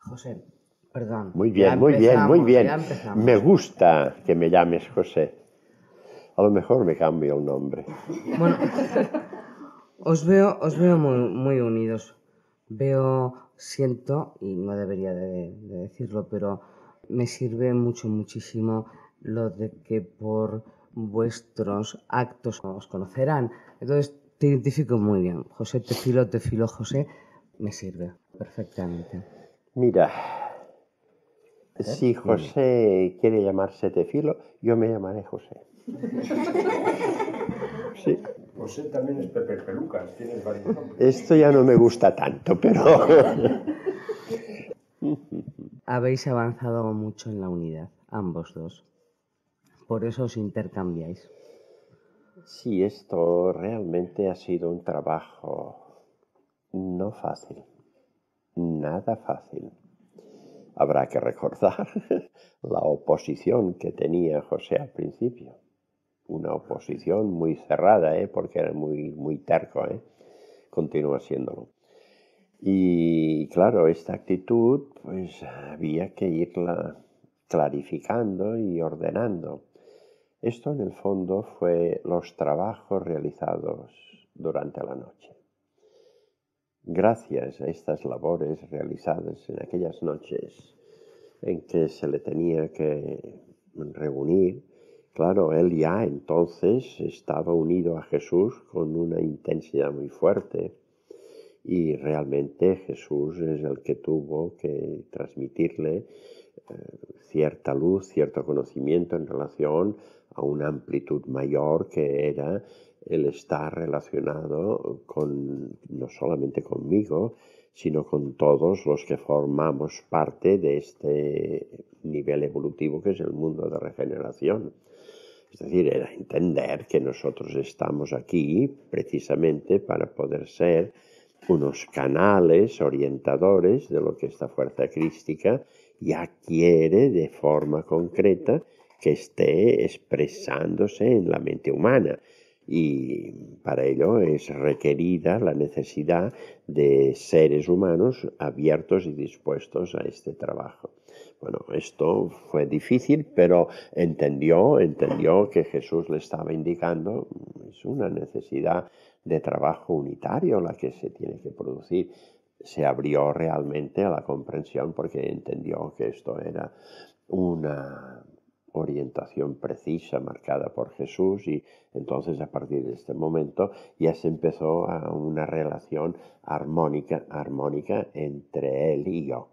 José, perdón. Muy bien, muy bien, muy bien. Ya empezamos. Me gusta que me llames José. A lo mejor me cambio el nombre. Bueno, os veo muy unidos. Siento, y no debería de decirlo, pero me sirve muchísimo lo de que por vuestros actos os conocerán. Entonces te identifico muy bien. José, te filo, José, me sirve perfectamente. Mira, si José quiere llamarse Tefilo, yo me llamaré José. Sí. José también es Pepe Pelucas, tienes varios nombres. Esto ya no me gusta tanto, pero... Habéis avanzado mucho en la unidad, ambos dos. Por eso os intercambiáis. Sí, esto realmente ha sido un trabajo no fácil, nada fácil. Habrá que recordar la oposición que tenía José al principio. Una oposición muy cerrada, porque era muy terco, continúa siéndolo. Y claro, esta actitud pues había que irla clarificando y ordenando. Esto en el fondo fue los trabajos realizados durante la noche. Gracias a estas labores realizadas en aquellas noches en que se le tenía que reunir, claro, él ya entonces estaba unido a Jesús con una intensidad muy fuerte y realmente Jesús es el que tuvo que transmitirle cierta luz, cierto conocimiento en relación a una amplitud mayor que era el estar relacionado no solamente conmigo, sino con todos los que formamos parte de este nivel evolutivo que es el mundo de regeneración. Es decir, era entender que nosotros estamos aquí precisamente para poder ser unos canales orientadores de lo que esta fuerza crística ya quiere de forma concreta que esté expresándose en la mente humana. Y para ello es requerida la necesidad de seres humanos abiertos y dispuestos a este trabajo. Bueno, esto fue difícil, pero entendió que Jesús le estaba indicando, es una necesidad de trabajo unitario la que se tiene que producir. Se abrió realmente a la comprensión porque entendió que esto era una orientación precisa marcada por Jesús y entonces a partir de este momento ya se empezó a una relación armónica entre él y yo.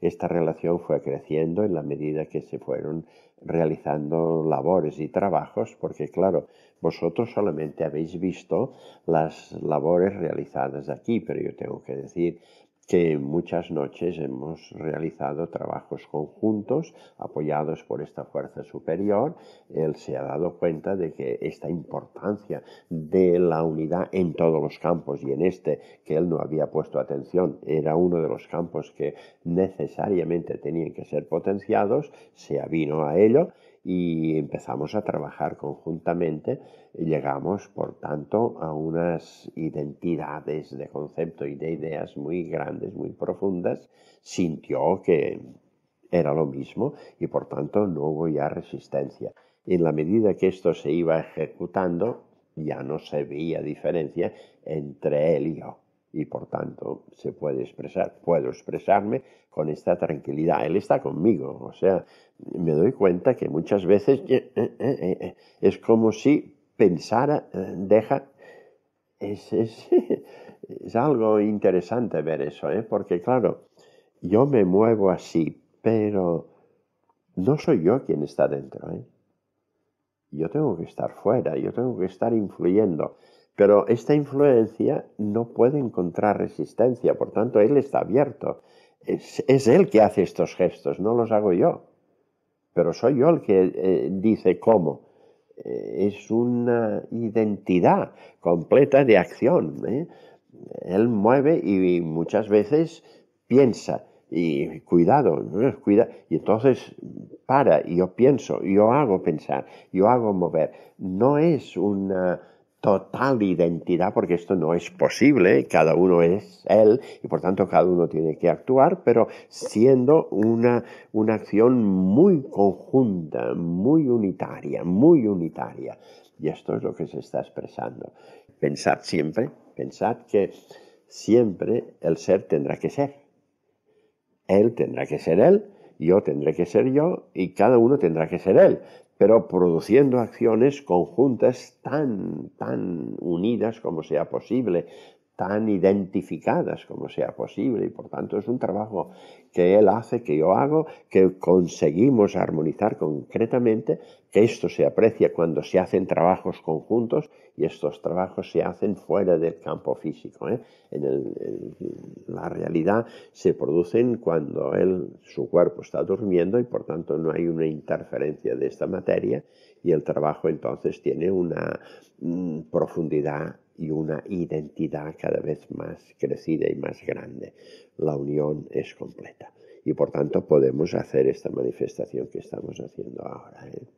Esta relación fue creciendo en la medida que se fueron realizando labores y trabajos, porque claro, vosotros solamente habéis visto las labores realizadas aquí, pero yo tengo que decir que muchas noches hemos realizado trabajos conjuntos apoyados por esta fuerza superior. Él se ha dado cuenta de que esta importancia de la unidad en todos los campos y en este que él no había puesto atención era uno de los campos que necesariamente tenían que ser potenciados, se avino a ello y empezamos a trabajar conjuntamente. Llegamos, por tanto, a unas identidades de concepto y de ideas muy grandes, muy profundas. Sintió que era lo mismo y, por tanto, no hubo ya resistencia. En la medida que esto se iba ejecutando, ya no se veía diferencia entre él y yo. Y por tanto se puede puedo expresarme con esta tranquilidad. Él está conmigo, o sea, me doy cuenta que muchas veces es como si pensara, es algo interesante ver eso, porque claro, yo me muevo así, pero no soy yo quien está dentro, Yo tengo que estar fuera, yo tengo que estar influyendo. Pero esta influencia no puede encontrar resistencia, por tanto, él está abierto. Es él que hace estos gestos, no los hago yo. Pero soy yo el que dice cómo. Es una identidad completa de acción. Él mueve y muchas veces piensa. Y cuidado, y entonces para, y yo pienso, yo hago pensar, yo hago mover. No es una total identidad, porque esto no es posible, cada uno es él y por tanto cada uno tiene que actuar, pero siendo una acción muy conjunta, muy unitaria, muy unitaria. Y esto es lo que se está expresando. Pensad que siempre el ser tendrá que ser. Él tendrá que ser él, yo tendré que ser yo y cada uno tendrá que ser él, pero produciendo acciones conjuntas tan unidas como sea posible, tan identificadas como sea posible, y por tanto es un trabajo que él hace, que yo hago, que conseguimos armonizar concretamente, que esto se aprecia cuando se hacen trabajos conjuntos y estos trabajos se hacen fuera del campo físico, ¿eh? En la realidad se producen cuando su cuerpo está durmiendo y por tanto no hay una interferencia de esta materia y el trabajo entonces tiene una profundidad y una identidad cada vez más crecida y más grande. La unión es completa y por tanto podemos hacer esta manifestación que estamos haciendo ahora, ¿eh?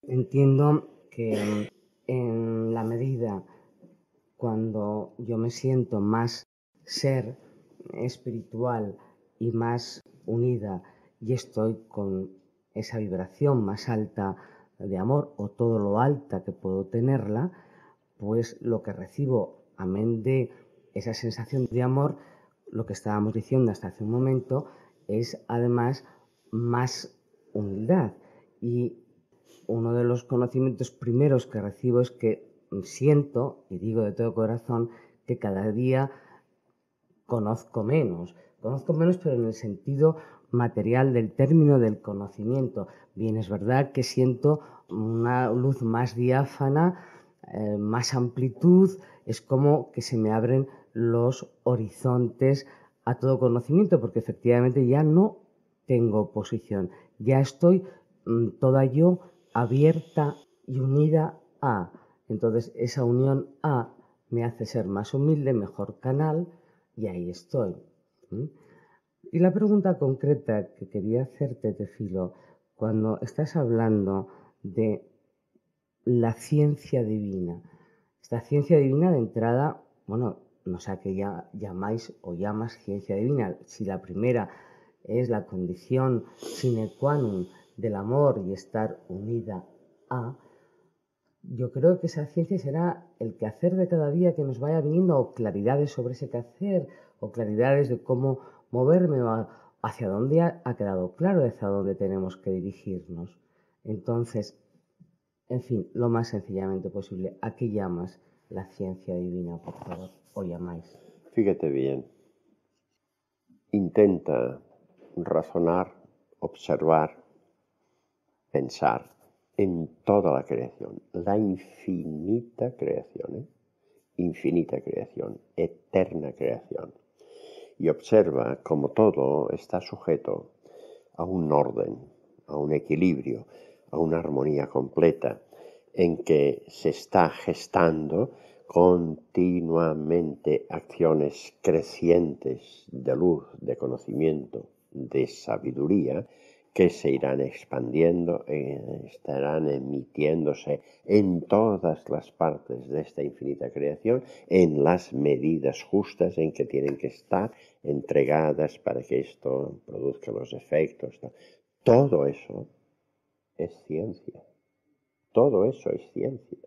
Entiendo que en la medida cuando yo me siento más ser espiritual y más unida y estoy con esa vibración más alta de amor o todo lo alta que puedo tenerla, pues lo que recibo, amén de esa sensación de amor, lo que estábamos diciendo hasta hace un momento, es además más humildad. Y uno de los conocimientos primeros que recibo es que siento, y digo de todo corazón, que cada día conozco menos, pero en el sentido material del término del conocimiento. Bien, es verdad que siento una luz más diáfana, más amplitud, es como que se me abren los horizontes a todo conocimiento, porque efectivamente ya no tengo posición, ya estoy toda yo abierta y unida a. Entonces esa unión a me hace ser más humilde, mejor canal, y ahí estoy. Y la pregunta concreta que quería hacerte, Tefilo, cuando estás hablando de la ciencia divina, esta ciencia divina de entrada, bueno, no sé a qué ya llamáis o llamas ciencia divina, si la primera es la condición sine qua non del amor y estar unida a, yo creo que esa ciencia será el quehacer de cada día que nos vaya viniendo, o claridades sobre ese quehacer, o claridades de cómo moverme, o hacia dónde ha quedado claro, hacia dónde tenemos que dirigirnos. Entonces, en fin, lo más sencillamente posible, ¿a qué llamas la ciencia divina, por favor? ¿O llamáis? Fíjate bien, intenta razonar, observar, pensar en toda la creación, la infinita creación, ¿eh? Infinita creación, eterna creación. Y observa cómo todo está sujeto a un orden, a un equilibrio, a una armonía completa, en que se está gestando continuamente acciones crecientes de luz, de conocimiento, de sabiduría, que se irán expandiendo, estarán emitiéndose en todas las partes de esta infinita creación, en las medidas justas en que tienen que estar entregadas para que esto produzca los efectos. Todo eso es ciencia. Todo eso es ciencia.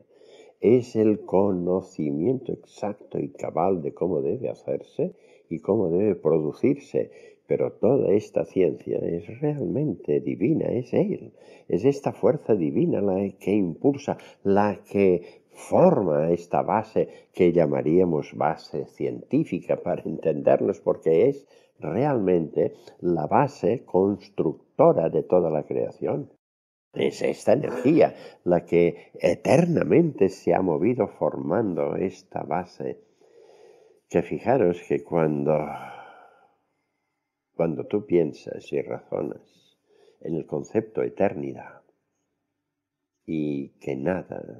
Es el conocimiento exacto y cabal de cómo debe hacerse y cómo debe producirse. Pero toda esta ciencia es realmente divina, es Él. Es esta fuerza divina la que impulsa, la que forma esta base que llamaríamos base científica para entendernos, porque es realmente la base constructora de toda la creación. Es esta energía la que eternamente se ha movido formando esta base. Que fijaros que cuando tú piensas y razonas en el concepto eternidad y que nada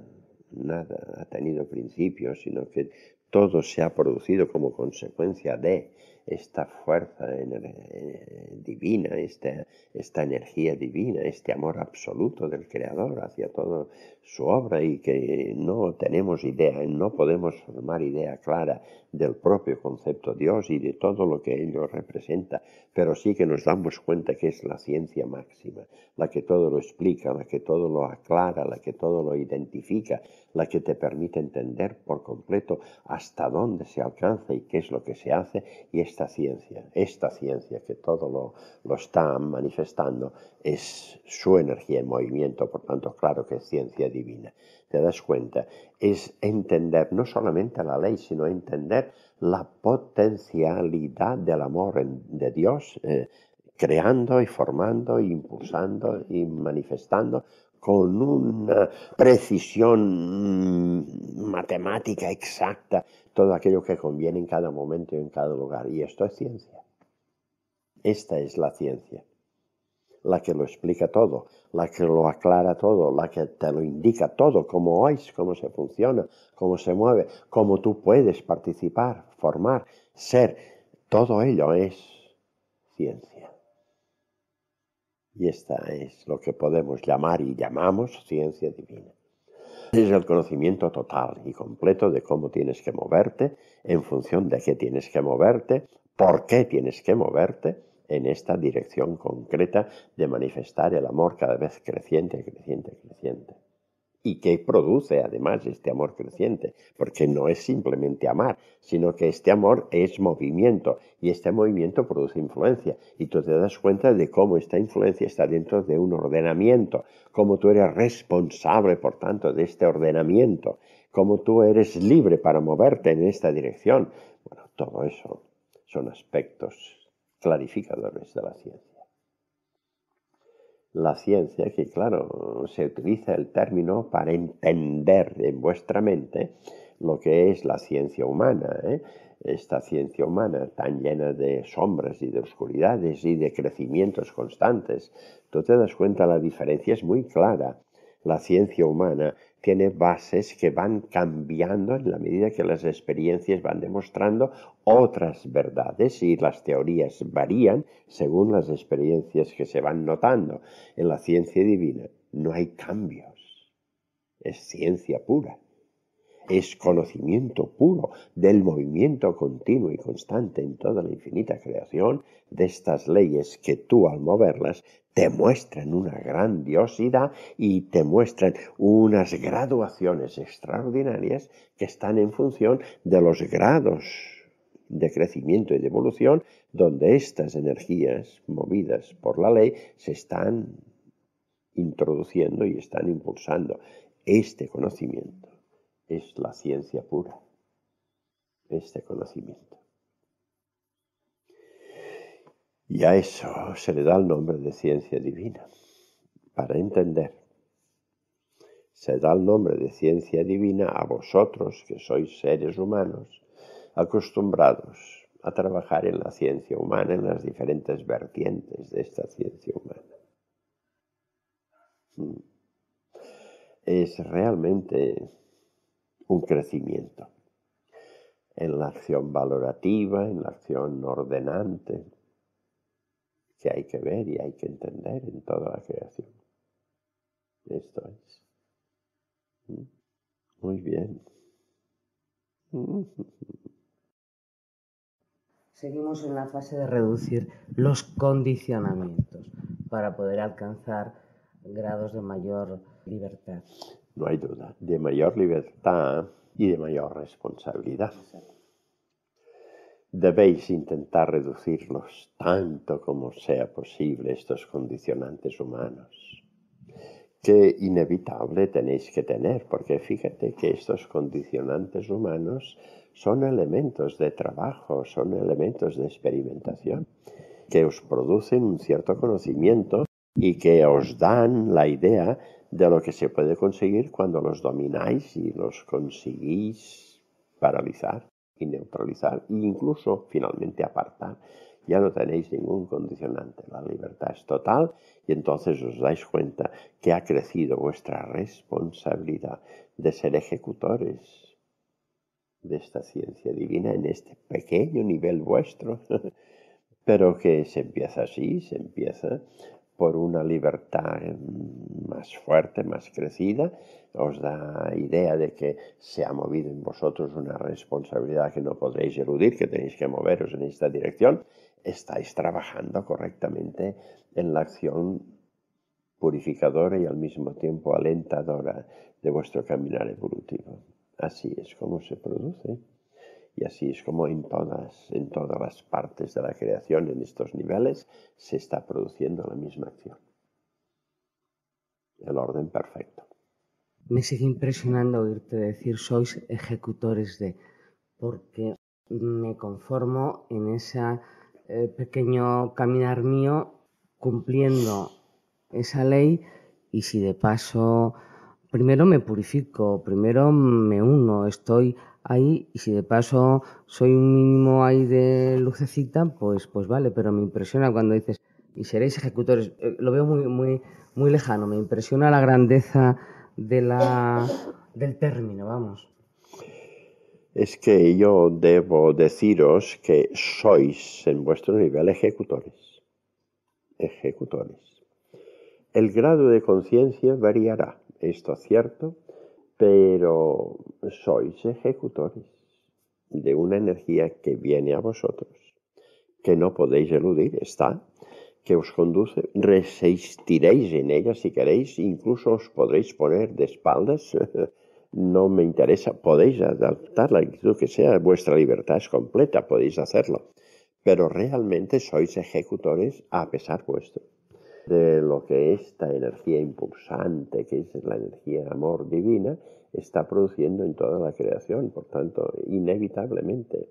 ha tenido principio, sino que todo se ha producido como consecuencia de esta fuerza divina, esta energía divina, este amor absoluto del Creador hacia toda su obra, y que no tenemos idea, no podemos formar idea clara del propio concepto Dios y de todo lo que ello representa, pero sí que nos damos cuenta que es la ciencia máxima, la que todo lo explica, la que todo lo aclara, la que todo lo identifica, la que te permite entender por completo hasta dónde se alcanza y qué es lo que se hace. Y esta ciencia que todo lo está manifestando, es su energía en movimiento, por tanto, claro que es ciencia divina. Te das cuenta, es entender no solamente la ley, sino entender la potencialidad del amor de Dios, creando y formando, impulsando y manifestando con una precisión matemática exacta todo aquello que conviene en cada momento y en cada lugar. Y esto es ciencia. Esta es la ciencia, la que lo explica todo, la que lo aclara todo, la que te lo indica todo, cómo es, cómo se funciona, cómo se mueve, cómo tú puedes participar, formar, ser. Todo ello es ciencia. Y esta es lo que podemos llamar y llamamos ciencia divina. Es el conocimiento total y completo de cómo tienes que moverte, en función de qué tienes que moverte, por qué tienes que moverte, en esta dirección concreta de manifestar el amor cada vez creciente, creciente, creciente. Y que produce además este amor creciente, porque no es simplemente amar, sino que este amor es movimiento, y este movimiento produce influencia, y tú te das cuenta de cómo esta influencia está dentro de un ordenamiento, cómo tú eres responsable, por tanto, de este ordenamiento, cómo tú eres libre para moverte en esta dirección. Bueno, todo eso son aspectos clarificadores de la ciencia. La ciencia, que claro, se utiliza el término para entender en vuestra mente lo que es la ciencia humana, ¿eh? Esta ciencia humana tan llena de sombras y de oscuridades y de crecimientos constantes. Tú te das cuenta, la diferencia es muy clara. La ciencia humana tiene bases que van cambiando en la medida que las experiencias van demostrando otras verdades, y las teorías varían según las experiencias que se van notando. En la ciencia divina no hay cambios, es ciencia pura. Es conocimiento puro del movimiento continuo y constante en toda la infinita creación de estas leyes que tú, al moverlas, te muestran una grandiosidad y te muestran unas graduaciones extraordinarias que están en función de los grados de crecimiento y de evolución donde estas energías movidas por la ley se están introduciendo y están impulsando. Este conocimiento es la ciencia pura, este conocimiento. Y a eso se le da el nombre de ciencia divina. Para entender, se da el nombre de ciencia divina a vosotros, que sois seres humanos, acostumbrados a trabajar en la ciencia humana, en las diferentes vertientes de esta ciencia humana. Es realmente un crecimiento en la acción valorativa, en la acción ordenante, que hay que ver y hay que entender en toda la creación. Esto es. Muy bien. Seguimos en la fase de reducir los condicionamientos para poder alcanzar grados de mayor libertad. No hay duda, de mayor libertad y de mayor responsabilidad. Debéis intentar reducirlos tanto como sea posible, estos condicionantes humanos, que inevitable tenéis que tener, porque fíjate que estos condicionantes humanos son elementos de trabajo, son elementos de experimentación, que os producen un cierto conocimiento y que os dan la idea de lo que se puede conseguir cuando los domináis y los conseguís paralizar y neutralizar e incluso finalmente apartar. Ya no tenéis ningún condicionante, la libertad es total, y entonces os dais cuenta que ha crecido vuestra responsabilidad de ser ejecutores de esta ciencia divina en este pequeño nivel vuestro, pero que se empieza así, se empieza por una libertad más fuerte, más crecida. Os da idea de que se ha movido en vosotros una responsabilidad que no podréis eludir, que tenéis que moveros en esta dirección. Estáis trabajando correctamente en la acción purificadora y al mismo tiempo alentadora de vuestro caminar evolutivo. Así es como se produce. Y así es como en todas las partes de la creación, en estos niveles, se está produciendo la misma acción. El orden perfecto. Me sigue impresionando oírte decir sois ejecutores de, porque me conformo en ese pequeño caminar mío cumpliendo esa ley, y si de paso primero me purifico, primero me uno, estoy ahí, y si de paso soy un mínimo ahí de lucecita, pues vale, pero me impresiona cuando dices y seréis ejecutores. Lo veo muy lejano, me impresiona la grandeza del término, vamos. Es que yo debo deciros que sois en vuestro nivel ejecutores. Ejecutores. El grado de conciencia variará, esto es cierto, pero sois ejecutores de una energía que viene a vosotros, que no podéis eludir, está, que os conduce, resistiréis en ella si queréis, incluso os podréis poner de espaldas, no me interesa, podéis adaptar la actitud que sea, vuestra libertad es completa, podéis hacerlo, pero realmente sois ejecutores a pesar vuestro de lo que esta energía impulsante, que es la energía amor divina, está produciendo en toda la creación. Por tanto, inevitablemente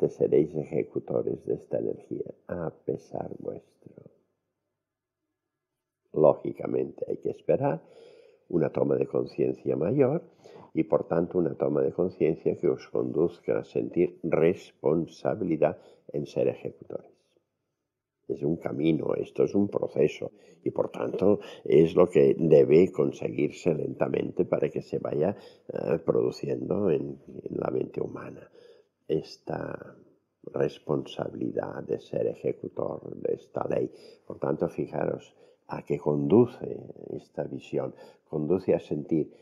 seréis ejecutores de esta energía, a pesar vuestro. Lógicamente hay que esperar una toma de conciencia mayor y por tanto una toma de conciencia que os conduzca a sentir responsabilidad en ser ejecutores. Es un camino, esto es un proceso y por tanto es lo que debe conseguirse lentamente para que se vaya produciendo en la mente humana esta responsabilidad de ser ejecutor de esta ley. Por tanto, fijaros a qué conduce esta visión. Conduce a sentir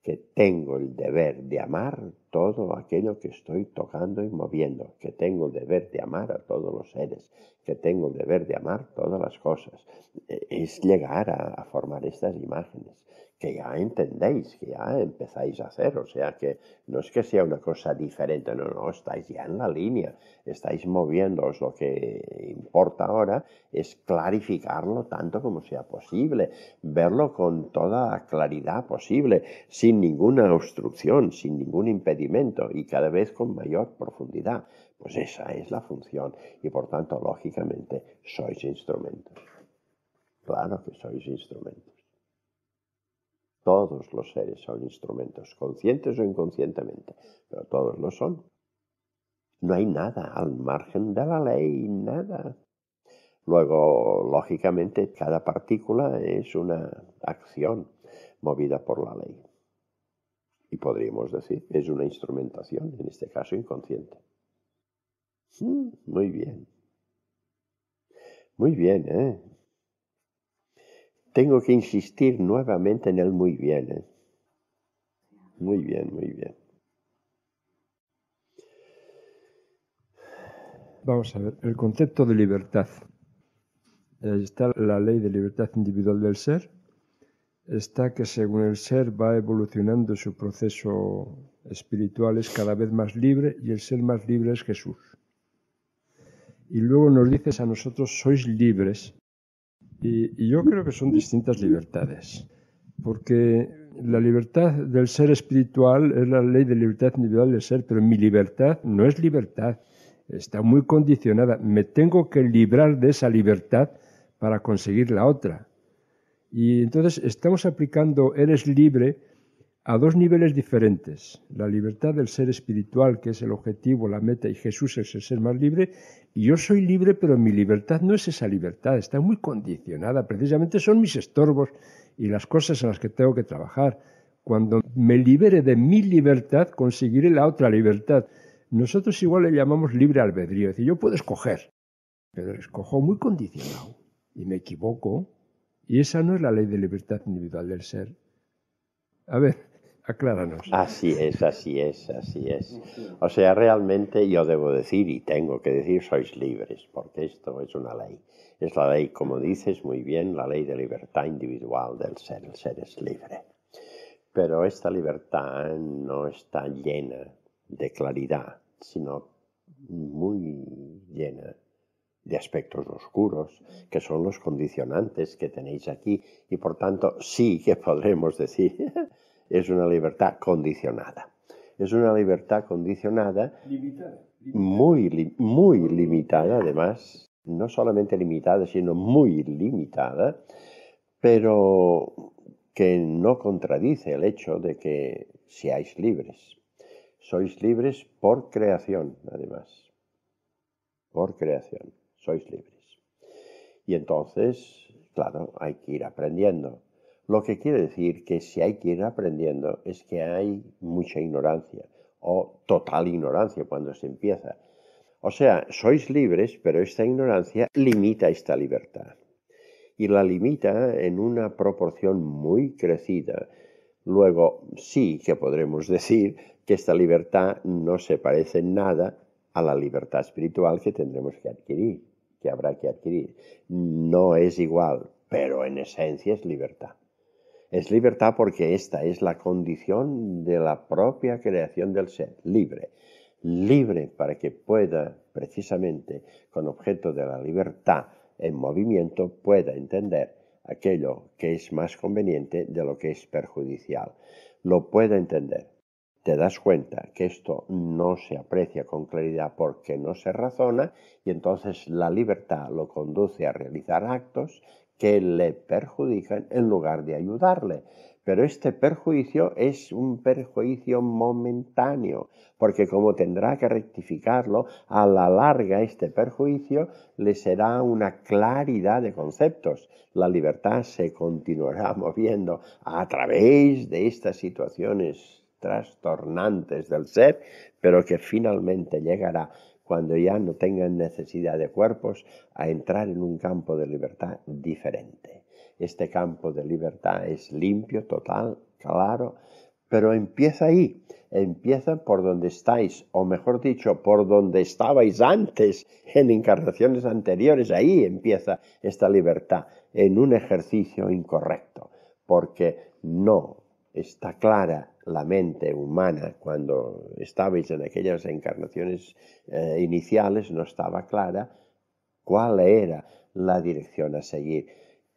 que tengo el deber de amar todo aquello que estoy tocando y moviendo, que tengo el deber de amar a todos los seres, que tengo el deber de amar todas las cosas. Es llegar a formar estas imágenes, que ya entendéis, que ya empezáis a hacer, o sea que no es que sea una cosa diferente, no, estáis ya en la línea, estáis moviéndoos. Lo que importa ahora es clarificarlo tanto como sea posible, verlo con toda claridad posible, sin ninguna obstrucción, sin ningún impedimento y cada vez con mayor profundidad. Pues esa es la función y por tanto, lógicamente, sois instrumentos. Claro que sois instrumentos. Todos los seres son instrumentos, conscientes o inconscientemente, pero todos lo son. No hay nada al margen de la ley, nada. Luego, lógicamente, cada partícula es una acción movida por la ley. Y podríamos decir, es una instrumentación, en este caso inconsciente. Muy bien. Muy bien, ¿eh? Tengo que insistir nuevamente en el muy bien, ¿eh? Muy bien, muy bien. Vamos a ver, el concepto de libertad. Está la ley de libertad individual del ser. Está que según el ser va evolucionando su proceso espiritual, es cada vez más libre y el ser más libre es Jesús. Y luego nos dices a nosotros, sois libres. Y yo creo que son distintas libertades, porque la libertad del ser espiritual es la ley de libertad individual del ser, pero mi libertad no es libertad, está muy condicionada. Me tengo que librar de esa libertad para conseguir la otra. Y entonces estamos aplicando eres libre a dos niveles diferentes. La libertad del ser espiritual, que es el objetivo, la meta, y Jesús es el ser más libre. Y yo soy libre, pero mi libertad no es esa libertad, está muy condicionada. Precisamente son mis estorbos y las cosas en las que tengo que trabajar. Cuando me libere de mi libertad, conseguiré la otra libertad. Nosotros igual le llamamos libre albedrío. Es decir, yo puedo escoger, pero escojo muy condicionado y me equivoco. Y esa no es la ley de libertad individual del ser. A ver, acláranos. Así es, así es, así es. O sea, realmente yo debo decir, y tengo que decir, sois libres, porque esto es una ley. Es la ley, como dices muy bien, la ley de libertad individual del ser. El ser es libre. Pero esta libertad no está llena de claridad, sino muy llena de aspectos oscuros, que son los condicionantes que tenéis aquí, y por tanto sí que podremos decir es una libertad condicionada. Es una libertad condicionada, Limitada. muy limitada, además, no solamente limitada, sino muy limitada, pero que no contradice el hecho de que seáis libres. Sois libres por creación, además. Por creación, sois libres. Y entonces, claro, hay que ir aprendiendo. Lo que quiere decir que si hay que ir aprendiendo es que hay mucha ignorancia o total ignorancia cuando se empieza. O sea, sois libres, pero esta ignorancia limita esta libertad. Y la limita en una proporción muy crecida. Luego, sí que podremos decir que esta libertad no se parece en nada a la libertad espiritual que tendremos que adquirir, que habrá que adquirir. No es igual, pero en esencia es libertad. Es libertad porque esta es la condición de la propia creación del ser, libre. Libre para que pueda, precisamente, con objeto de la libertad en movimiento, pueda entender aquello que es más conveniente de lo que es perjudicial. Lo pueda entender. Te das cuenta que esto no se aprecia con claridad porque no se razona y entonces la libertad lo conduce a realizar actos que le perjudican en lugar de ayudarle. Pero este perjuicio es un perjuicio momentáneo, porque como tendrá que rectificarlo, a la larga este perjuicio le será una claridad de conceptos. La libertad se continuará moviendo a través de estas situaciones trastornantes del ser, pero que finalmente llegará cuando ya no tengan necesidad de cuerpos a entrar en un campo de libertad diferente. Este campo de libertad es limpio, total, claro, pero empieza ahí, empieza por donde estáis, o mejor dicho, por donde estabais antes, en encarnaciones anteriores, ahí empieza esta libertad, en un ejercicio incorrecto, porque no está clara la mente humana cuando estabais en aquellas encarnaciones iniciales, no estaba clara cuál era la dirección a seguir.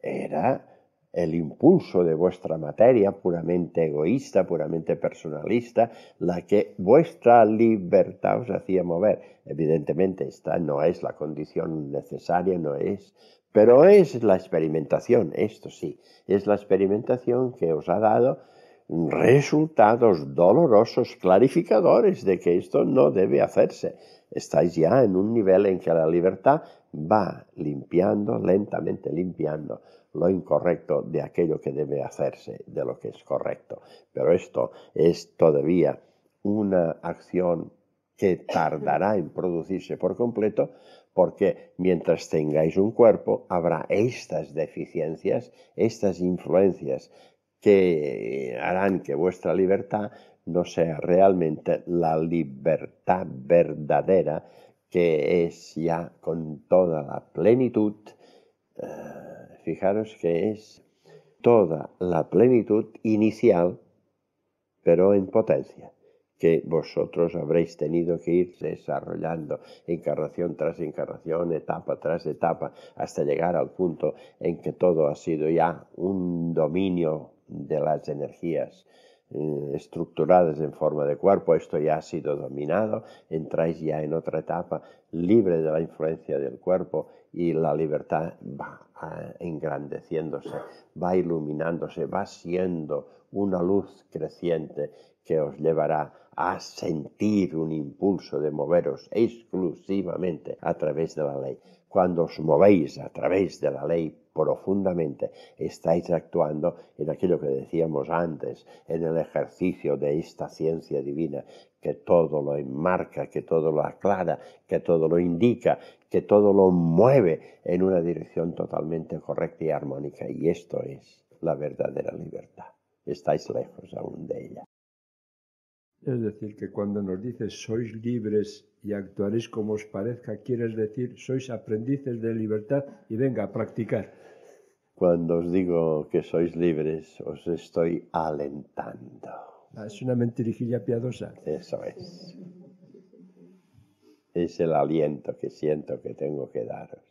Era el impulso de vuestra materia puramente egoísta, puramente personalista, la que vuestra libertad os hacía mover. Evidentemente esta no es la condición necesaria, no es, pero es la experimentación, esto sí, es la experimentación que os ha dado resultados dolorosos, clarificadores de que esto no debe hacerse. Estáis ya en un nivel en que la libertad va limpiando, lentamente limpiando lo incorrecto de aquello que debe hacerse, de lo que es correcto. Pero esto es todavía una acción que tardará en producirse por completo, porque mientras tengáis un cuerpo habrá estas deficiencias, estas influencias que harán que vuestra libertad no sea realmente la libertad verdadera, que es ya con toda la plenitud. Fijaros que es toda la plenitud inicial, pero en potencia, que vosotros habréis tenido que ir desarrollando encarnación tras encarnación, etapa tras etapa, hasta llegar al punto en que todo ha sido ya un dominio de las energías estructuradas en forma de cuerpo. Esto ya ha sido dominado, entráis ya en otra etapa libre de la influencia del cuerpo y la libertad va engrandeciéndose, va iluminándose, va siendo una luz creciente que os llevará a sentir un impulso de moveros exclusivamente a través de la ley. Cuando os movéis a través de la ley profundamente estáis actuando en aquello que decíamos antes, en el ejercicio de esta ciencia divina, que todo lo enmarca, que todo lo aclara, que todo lo indica, que todo lo mueve en una dirección totalmente correcta y armónica. Y esto es la verdadera libertad. Estáis lejos aún de ella. Es decir, que cuando nos dices sois libres y actuaréis como os parezca, quieres decir sois aprendices de libertad y venga a practicar. Cuando os digo que sois libres, os estoy alentando. Es una mentirijilla piadosa. Eso es. Es el aliento que siento que tengo que daros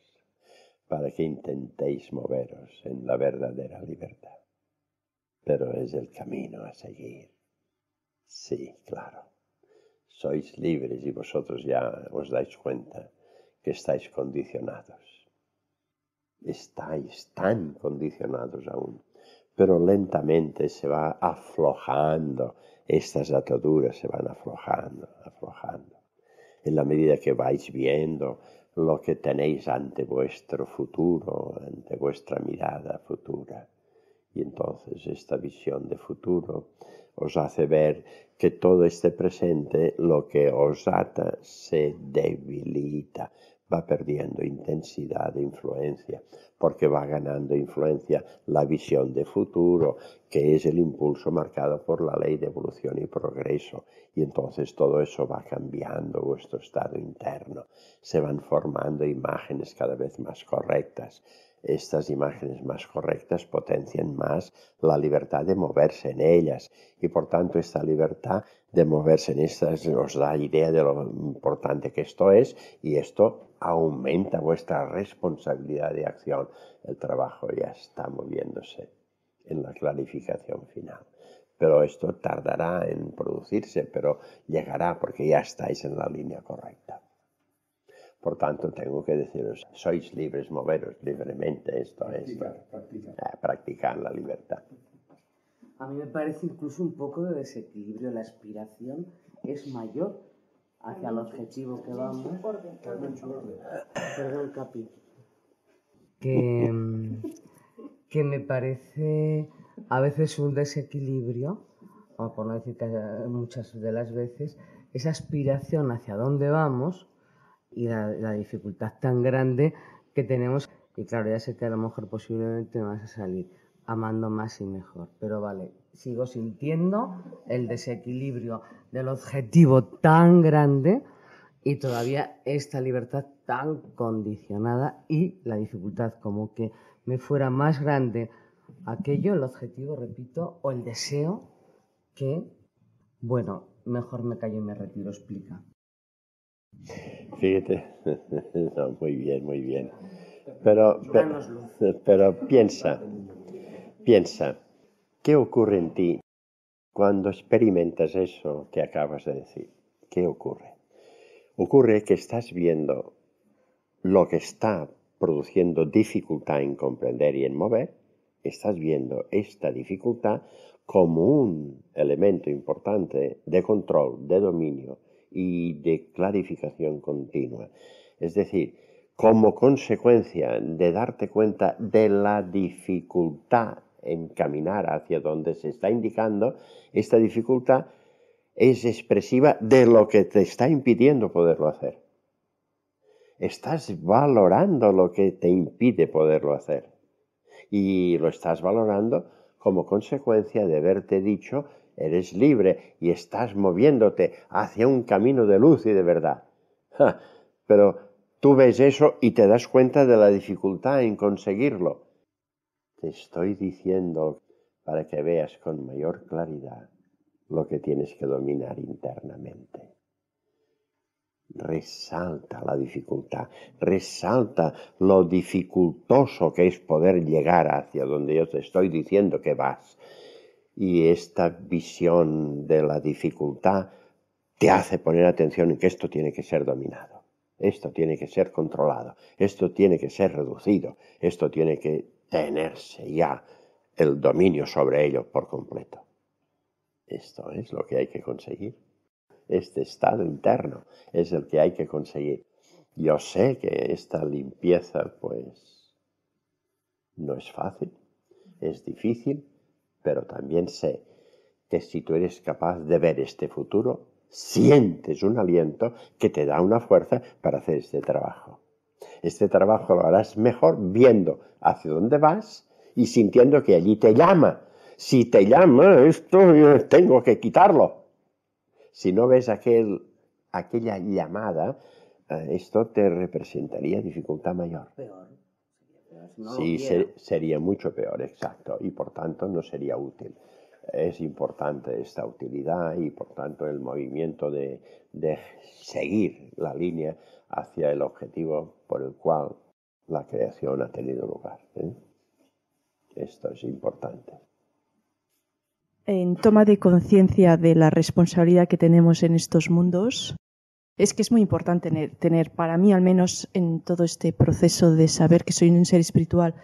para que intentéis moveros en la verdadera libertad. Pero es el camino a seguir. Sí, claro. Sois libres y vosotros ya os dais cuenta que estáis condicionados. Estáis tan condicionados aún. Pero lentamente se va aflojando. Estas ataduras se van aflojando. En la medida que vais viendo lo que tenéis ante vuestro futuro, ante vuestra mirada futura. Y entonces esta visión de futuro os hace ver que todo este presente, lo que os ata, se debilita, va perdiendo intensidad de influencia, porque va ganando influencia la visión de futuro, que es el impulso marcado por la ley de evolución y progreso. Y entonces todo eso va cambiando vuestro estado interno, se van formando imágenes cada vez más correctas. Estas imágenes más correctas potencian más la libertad de moverse en ellas y por tanto esta libertad de moverse en estas os da idea de lo importante que esto es y esto aumenta vuestra responsabilidad de acción. El trabajo ya está moviéndose en la clarificación final. Pero esto tardará en producirse, pero llegará porque ya estáis en la línea correcta. Por tanto, tengo que deciros, sois libres, moveros libremente, esto es practicar la libertad. A mí me parece incluso un poco de desequilibrio. La aspiración es mayor hacia el objetivo que vamos. Perdón, Capi. Que me parece a veces un desequilibrio, o por no decir que muchas de las veces, esa aspiración hacia dónde vamos y la dificultad tan grande que tenemos. Y claro, ya sé que a lo mejor posiblemente me vas a salir amando más y mejor, pero vale, sigo sintiendo el desequilibrio del objetivo tan grande y todavía esta libertad tan condicionada y la dificultad, como que me fuera más grande aquello, el objetivo, repito, o el deseo, que, bueno, mejor me callo y me retiro. Explica. Fíjate, no, muy bien. Pero piensa, ¿qué ocurre en ti cuando experimentas eso que acabas de decir? ¿Qué ocurre? Ocurre que estás viendo lo que está produciendo dificultad en comprender y en mover, estás viendo esta dificultad como un elemento importante de control, de dominio y de clarificación continua. Es decir, como consecuencia de darte cuenta de la dificultad en caminar hacia donde se está indicando, esta dificultad es expresiva de lo que te está impidiendo poderlo hacer. Estás valorando lo que te impide poderlo hacer. Y lo estás valorando como consecuencia de haberte dicho, eres libre y estás moviéndote hacia un camino de luz y de verdad. Pero tú ves eso y te das cuenta de la dificultad en conseguirlo. Te estoy diciendo para que veas con mayor claridad lo que tienes que dominar internamente. Resalta la dificultad, resalta lo dificultoso que es poder llegar hacia donde yo te estoy diciendo que vas. Y esta visión de la dificultad te hace poner atención en que esto tiene que ser dominado, esto tiene que ser controlado, esto tiene que ser reducido, esto tiene que tenerse ya el dominio sobre ello por completo. Esto es lo que hay que conseguir. Este estado interno es el que hay que conseguir. Yo sé que esta limpieza, pues, No es fácil, es difícil, pero también sé que si tú eres capaz de ver este futuro, sientes un aliento que te da una fuerza para hacer este trabajo. Este trabajo lo harás mejor viendo hacia dónde vas y sintiendo que allí te llama. Si te llama, esto yo tengo que quitarlo. Si no ves aquella llamada, esto te representaría dificultad mayor. Peor. Si no Sí, lo quiero. sería mucho peor, exacto, y por tanto no sería útil. Es importante esta utilidad y por tanto el movimiento de seguir la línea hacia el objetivo por el cual la creación ha tenido lugar, ¿eh? Esto es importante. En toma de conciencia de la responsabilidad que tenemos en estos mundos, es que es muy importante tener, para mí al menos en todo este proceso de saber que soy un ser espiritual,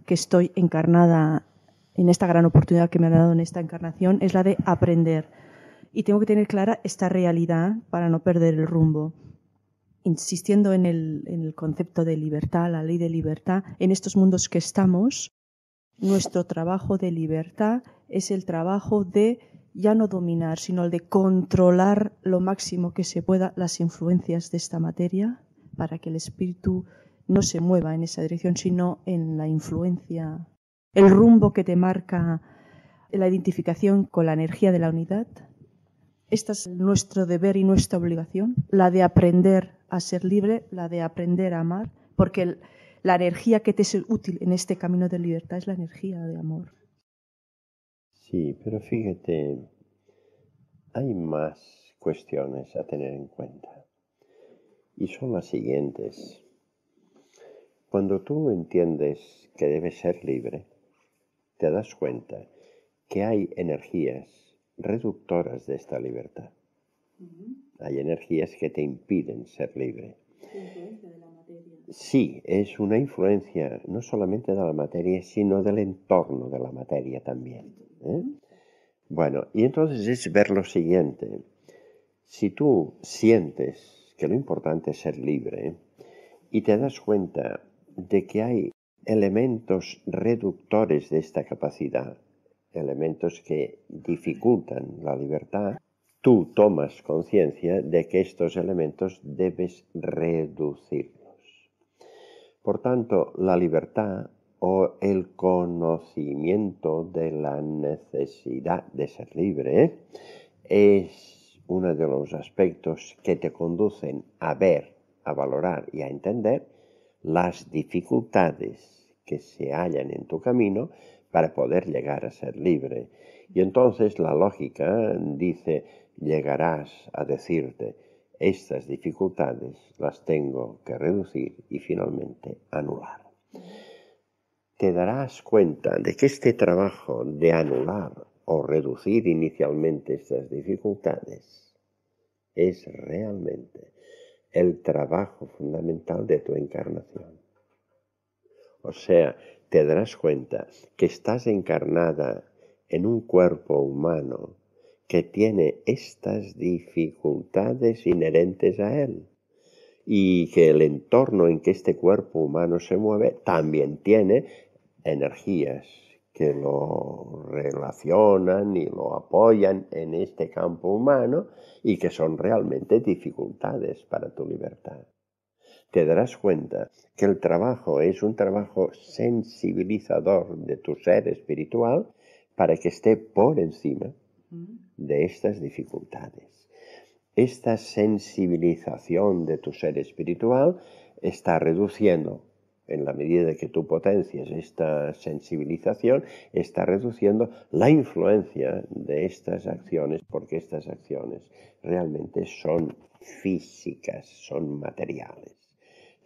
que estoy encarnada en esta gran oportunidad que me ha dado en esta encarnación, es la de aprender. Y tengo que tener clara esta realidad para no perder el rumbo. Insistiendo en el concepto de libertad, la ley de libertad, en estos mundos que estamos, nuestro trabajo de libertad es el trabajo de ya no dominar, sino el de controlar lo máximo que se pueda las influencias de esta materia para que el espíritu no se mueva en esa dirección, sino en la influencia, el rumbo que te marca la identificación con la energía de la unidad. Esta es nuestro deber y nuestra obligación, la de aprender a ser libre, la de aprender a amar, porque la energía que te es útil en este camino de libertad es la energía de amor. Sí, pero fíjate, hay más cuestiones a tener en cuenta y son las siguientes. Cuando tú entiendes que debes ser libre, te das cuenta que hay energías reductoras de esta libertad. Hay energías que te impiden ser libre. Sí, es una influencia no solamente de la materia, sino del entorno de la materia también, ¿eh? Bueno, y entonces es ver lo siguiente. Si tú sientes que lo importante es ser libre y te das cuenta de que hay elementos reductores de esta capacidad, elementos que dificultan la libertad, tú tomas conciencia de que estos elementos debes reducirlos. Por tanto, la libertad o el conocimiento de la necesidad de ser libre es uno de los aspectos que te conducen a ver, a valorar y a entender las dificultades que se hallan en tu camino para poder llegar a ser libre. Y entonces la lógica dice, llegarás a decirte, estas dificultades las tengo que reducir y finalmente anular. Te darás cuenta de que este trabajo de anular o reducir inicialmente estas dificultades es realmente el trabajo fundamental de tu encarnación. O sea, te darás cuenta que estás encarnada en un cuerpo humano que tiene estas dificultades inherentes a él y que el entorno en que este cuerpo humano se mueve también tiene energías que lo relacionan y lo apoyan en este campo humano y que son realmente dificultades para tu libertad. Te darás cuenta que el trabajo es un trabajo sensibilizador de tu ser espiritual para que esté por encima de estas dificultades. Esta sensibilización de tu ser espiritual está reduciendo, en la medida que tú potencias esta sensibilización, está reduciendo la influencia de estas acciones, porque estas acciones realmente son físicas, son materiales.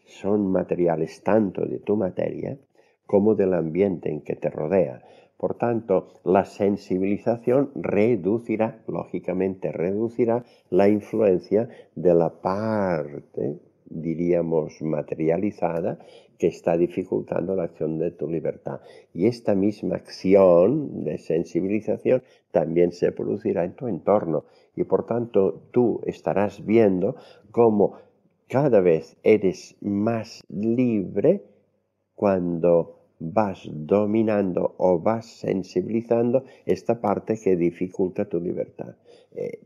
Son materiales tanto de tu materia como del ambiente en que te rodea. Por tanto, la sensibilización reducirá, lógicamente reducirá la influencia de la parte, diríamos, materializada que está dificultando la acción de tu libertad. Y esta misma acción de sensibilización también se producirá en tu entorno. Y por tanto, tú estarás viendo cómo cada vez eres más libre cuando vas dominando o vas sensibilizando esta parte que dificulta tu libertad.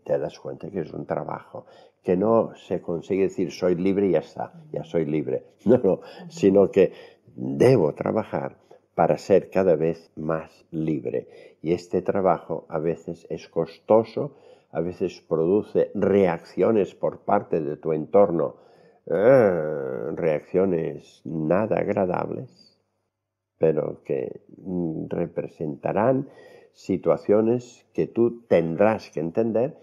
Te das cuenta que es un trabajo, que no se consigue decir soy libre y ya está, ya soy libre. No, sino que debo trabajar para ser cada vez más libre. Y este trabajo a veces es costoso, a veces produce reacciones por parte de tu entorno, reacciones nada agradables, pero que representarán situaciones que tú tendrás que entender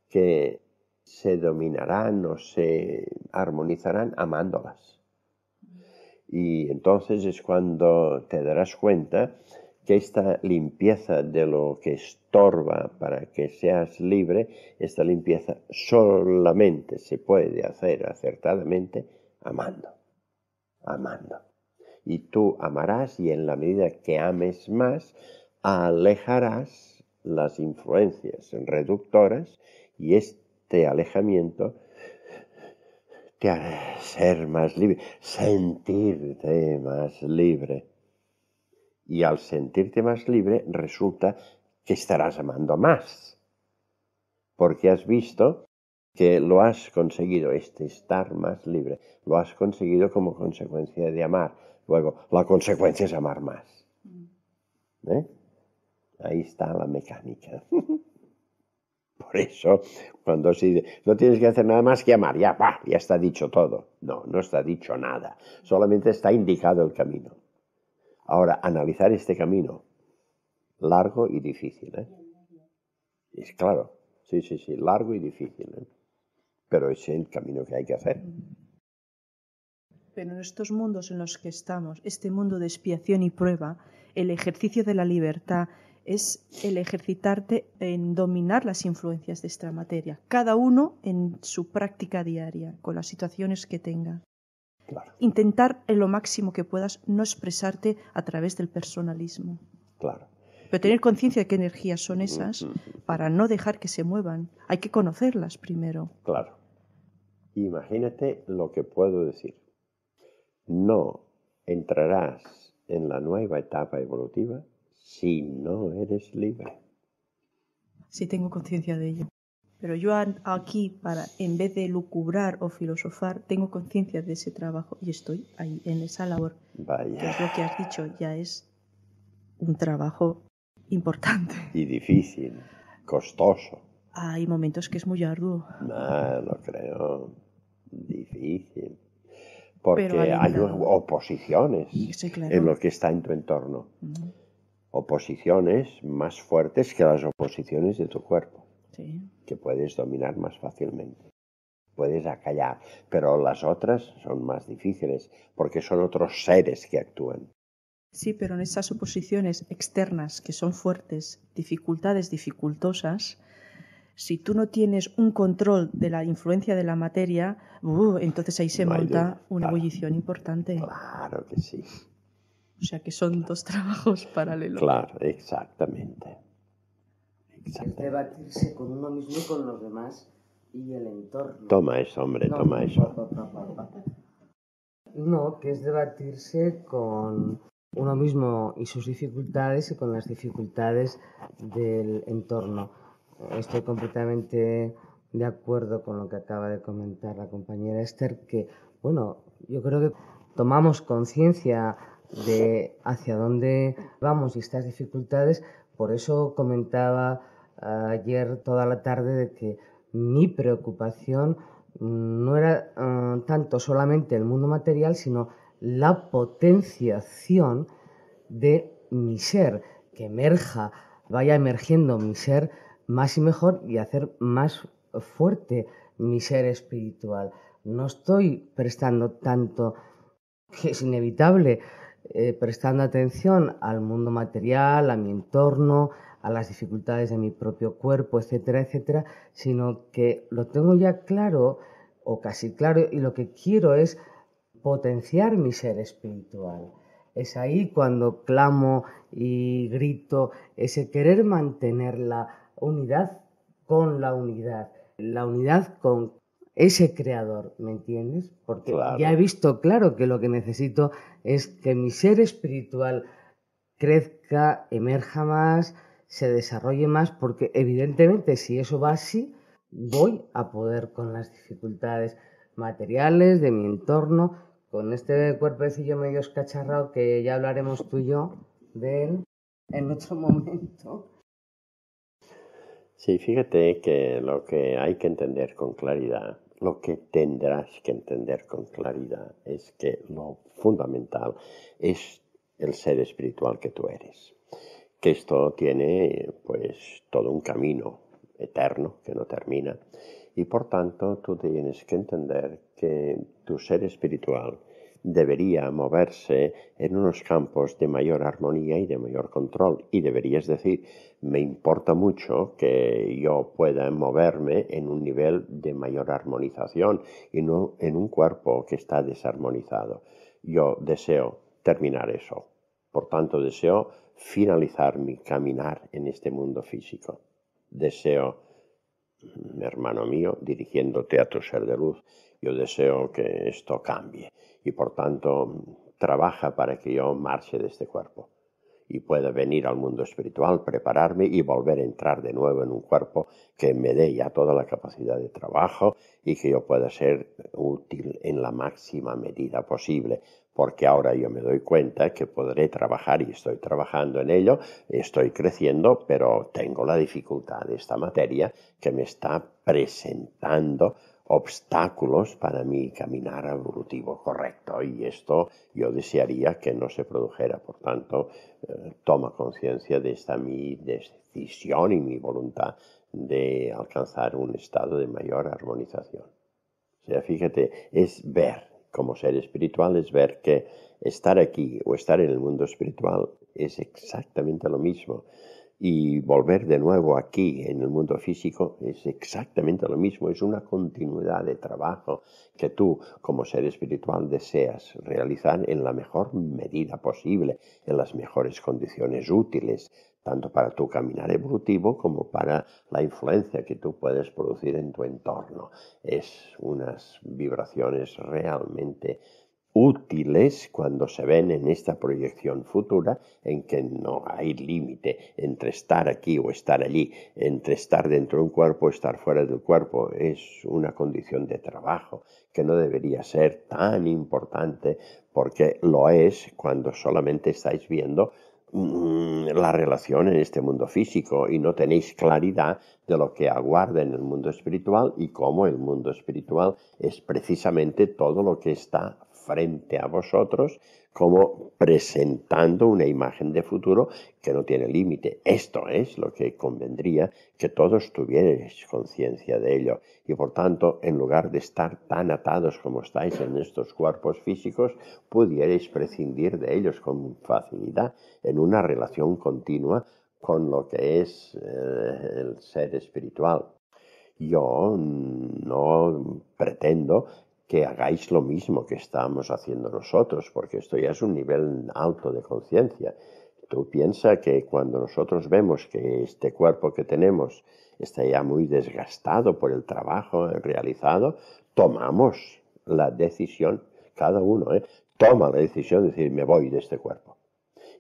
que se dominarán o se armonizarán amándolas. Y entonces es cuando te darás cuenta que esta limpieza de lo que estorba para que seas libre, esta limpieza solamente se puede hacer acertadamente amando. Y tú amarás, y en la medida que ames más, alejarás las influencias reductoras, y este alejamiento te hará ser más libre, sentirte más libre. Y al sentirte más libre resulta que estarás amando más, porque has visto que lo has conseguido, estar más libre, lo has conseguido como consecuencia de amar. Luego, la consecuencia es amar más. Ahí está la mecánica. Por eso, cuando se dice, no tienes que hacer nada más que amar, ya está dicho todo. No, no está dicho nada, solamente está indicado el camino. Ahora, analizar este camino, largo y difícil, Es claro, sí, largo y difícil, pero es el camino que hay que hacer. Pero en estos mundos en los que estamos, este mundo de expiación y prueba, el ejercicio de la libertad es el ejercitarte en dominar las influencias de esta materia, cada uno en su práctica diaria, con las situaciones que tenga. Claro. Intentar en lo máximo que puedas no expresarte a través del personalismo. Claro. Pero tener conciencia de qué energías son esas para no dejar que se muevan. Hay que conocerlas primero. Claro. Imagínate lo que puedo decir. No entrarás en la nueva etapa evolutiva si no eres libre. Sí, tengo conciencia de ello. Pero yo aquí, en vez de lucubrar o filosofar, tengo conciencia de ese trabajo y estoy ahí, en esa labor. Vaya. Que es lo que has dicho, ya es un trabajo importante. Y difícil, costoso. Hay momentos que es muy arduo. No, lo creo difícil. Porque Pero hay oposiciones sí, claro. en lo que está en tu entorno. Oposiciones más fuertes que las oposiciones de tu cuerpo. Sí. Que puedes dominar más fácilmente. Puedes acallar. Pero las otras son más difíciles porque son otros seres que actúan. Sí, pero en esas oposiciones externas que son fuertes, dificultades dificultosas, si tú no tienes un control de la influencia de la materia, entonces ahí se monta una ebullición importante. Claro que sí. O sea que son dos trabajos paralelos. Claro, exactamente. Es debatirse con uno mismo y con los demás y el entorno. Toma eso, hombre, toma eso. No, que es debatirse con uno mismo y sus dificultades y con las dificultades del entorno. Estoy completamente de acuerdo con lo que acaba de comentar la compañera Esther, que, bueno, yo creo que tomamos conciencia de hacia dónde vamos y estas dificultades. Por eso comentaba ayer toda la tarde de que mi preocupación no era tanto solamente el mundo material, sino la potenciación de mi ser, que vaya emergiendo mi ser más y mejor y hacer más fuerte mi ser espiritual. No estoy prestando tanto, que es inevitable, prestando atención al mundo material, a mi entorno, a las dificultades de mi propio cuerpo, etcétera, etcétera, sino que lo tengo ya claro, o casi claro, y lo que quiero es potenciar mi ser espiritual. Es ahí cuando clamo y grito, ese querer mantener la unidad con ese creador, ¿me entiendes? Porque Claro. ya he visto claro que lo que necesito es que mi ser espiritual crezca, emerja más, se desarrolle más, porque evidentemente si eso va así, voy a poder con las dificultades materiales de mi entorno, con este cuerpecillo medio escacharrado que ya hablaremos tú y yo de él en otro momento. Sí, fíjate que lo que hay que entender con claridad, lo que tendrás que entender con claridad es que lo fundamental es el ser espiritual que tú eres. Que esto tiene pues todo un camino eterno que no termina y por tanto tú tienes que entender que tu ser espiritual debería moverse en unos campos de mayor armonía y de mayor control y deberías decir, me importa mucho que yo pueda moverme en un nivel de mayor armonización y no en un cuerpo que está desarmonizado. Yo deseo terminar eso. Por tanto, deseo finalizar mi caminar en este mundo físico. Deseo, hermano mío, dirigiéndote a tu ser de luz, yo deseo que esto cambie y por tanto trabaja para que yo marche de este cuerpo y pueda venir al mundo espiritual, prepararme y volver a entrar de nuevo en un cuerpo que me dé ya toda la capacidad de trabajo y que yo pueda ser útil en la máxima medida posible. Porque ahora yo me doy cuenta que podré trabajar y estoy trabajando en ello, estoy creciendo, pero tengo la dificultad de esta materia que me está presentando obstáculos para mi caminar evolutivo correcto y esto yo desearía que no se produjera. Por tanto, toma conciencia de esta mi decisión y mi voluntad de alcanzar un estado de mayor armonización. O sea, fíjate, es ver, como ser espiritual, es ver que estar aquí o estar en el mundo espiritual es exactamente lo mismo. Y volver de nuevo aquí en el mundo físico es exactamente lo mismo, es una continuidad de trabajo que tú como ser espiritual deseas realizar en la mejor medida posible, en las mejores condiciones útiles, tanto para tu caminar evolutivo como para la influencia que tú puedes producir en tu entorno. Es unas vibraciones realmente útiles cuando se ven en esta proyección futura en que no hay límite entre estar aquí o estar allí, entre estar dentro de un cuerpo o estar fuera del cuerpo. Es una condición de trabajo que no debería ser tan importante porque lo es cuando solamente estáis viendo la relación en este mundo físico y no tenéis claridad de lo que aguarda en el mundo espiritual y cómo el mundo espiritual es precisamente todo lo que está frente a vosotros como presentando una imagen de futuro que no tiene límite. Esto es lo que convendría que todos tuvierais conciencia de ello y por tanto, en lugar de estar tan atados como estáis en estos cuerpos físicos, pudierais prescindir de ellos con facilidad en una relación continua con lo que es el ser espiritual. Yo no pretendo que hagáis lo mismo que estamos haciendo nosotros, porque esto ya es un nivel alto de conciencia. Tú piensas que cuando nosotros vemos que este cuerpo que tenemos está ya muy desgastado por el trabajo realizado, tomamos la decisión, cada uno toma la decisión de decir me voy de este cuerpo.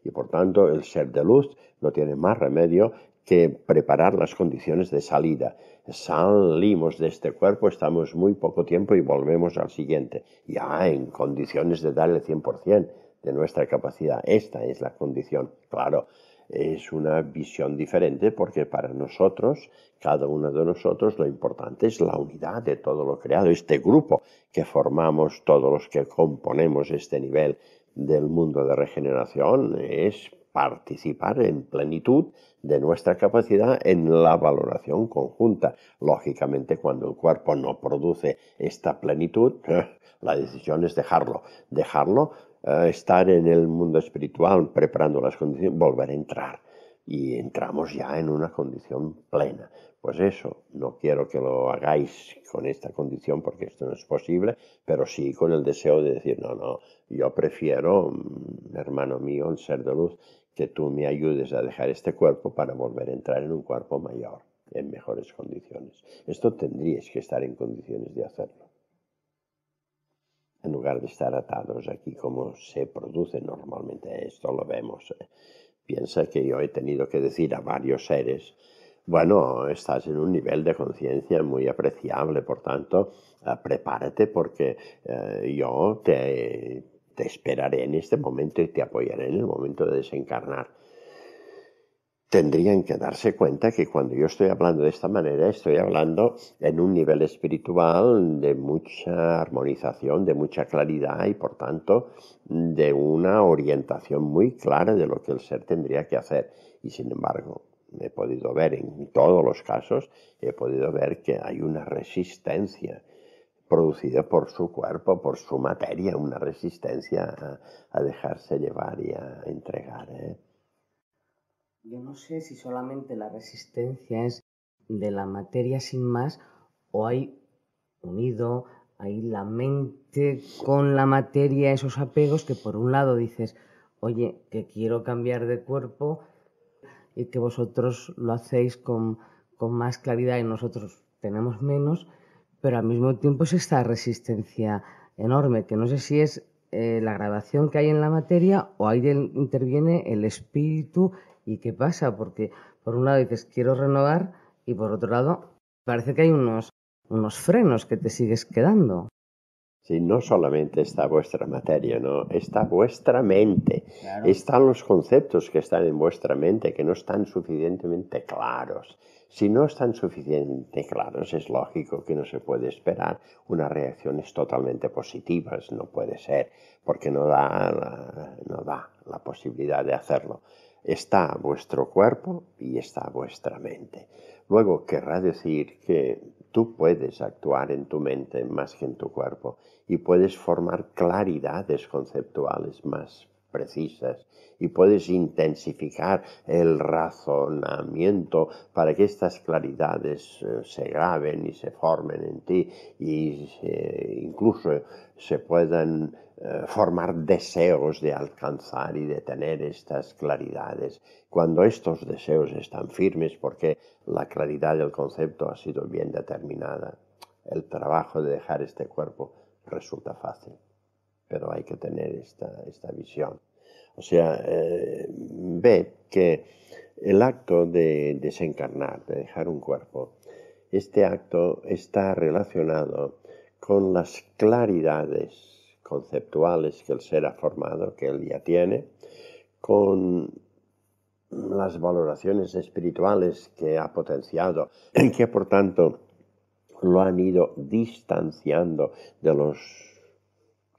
Y por tanto el ser de luz no tiene más remedio que preparar las condiciones de salida. Salimos de este cuerpo, estamos muy poco tiempo y volvemos al siguiente, ya en condiciones de dar el 100% de nuestra capacidad. Esta es la condición. Claro, es una visión diferente porque para nosotros, cada uno de nosotros, lo importante es la unidad de todo lo creado, este grupo que formamos todos los que componemos este nivel del mundo de regeneración es participar en plenitud de nuestra capacidad en la valoración conjunta. Lógicamente, cuando el cuerpo no produce esta plenitud, la decisión es dejarlo, estar en el mundo espiritual preparando las condiciones, volver a entrar y entramos ya en una condición plena. Pues eso, no quiero que lo hagáis con esta condición porque esto no es posible, pero sí con el deseo de decir, no, yo prefiero, hermano mío, el ser de luz, que tú me ayudes a dejar este cuerpo para volver a entrar en un cuerpo mayor. en mejores condiciones. Esto tendríais que estar en condiciones de hacerlo. En lugar de estar atados aquí como se produce normalmente, esto lo vemos. Piensa que yo he tenido que decir a varios seres, bueno, estás en un nivel de conciencia muy apreciable, por tanto, prepárate porque yo te esperaré en este momento y te apoyaré en el momento de desencarnar. Tendrían que darse cuenta que cuando yo estoy hablando de esta manera, estoy hablando en un nivel espiritual de mucha armonización, de mucha claridad y por tanto de una orientación muy clara de lo que el ser tendría que hacer. Y sin embargo, he podido ver en todos los casos, he podido ver que hay una resistencia producida por su cuerpo, por su materia, una resistencia a dejarse llevar y a entregar. Yo no sé si solamente la resistencia es de la materia sin más o hay unido ahí la mente con la materia, esos apegos que por un lado dices, oye, que quiero cambiar de cuerpo y que vosotros lo hacéis con más claridad y nosotros tenemos menos, pero al mismo tiempo es esta resistencia enorme, que no sé si es la grabación que hay en la materia o ahí interviene el espíritu y qué pasa, porque por un lado dices quiero renovar y por otro lado parece que hay unos frenos que te sigues quedando. Sí, no solamente está vuestra materia, no, está vuestra mente. Claro. Están los conceptos que están en vuestra mente que no están suficientemente claros. Si no están suficientemente claros, es lógico que no se puede esperar unas reacciones totalmente positivas. No puede ser, porque no da la posibilidad de hacerlo. Está vuestro cuerpo y está vuestra mente. Luego querrá decir que tú puedes actuar en tu mente más que en tu cuerpo y puedes formar claridades conceptuales más precisas y puedes intensificar el razonamiento para que estas claridades se graben y se formen en ti y incluso se puedan formar deseos de alcanzar y de tener estas claridades. Cuando estos deseos están firmes, porque la claridad del concepto ha sido bien determinada, el trabajo de dejar este cuerpo resulta fácil, pero hay que tener esta visión. O sea, ve que el acto de desencarnar, de dejar un cuerpo, este acto está relacionado con las claridades conceptuales que el ser ha formado, que él ya tiene, con las valoraciones espirituales que ha potenciado, que por tanto lo han ido distanciando de los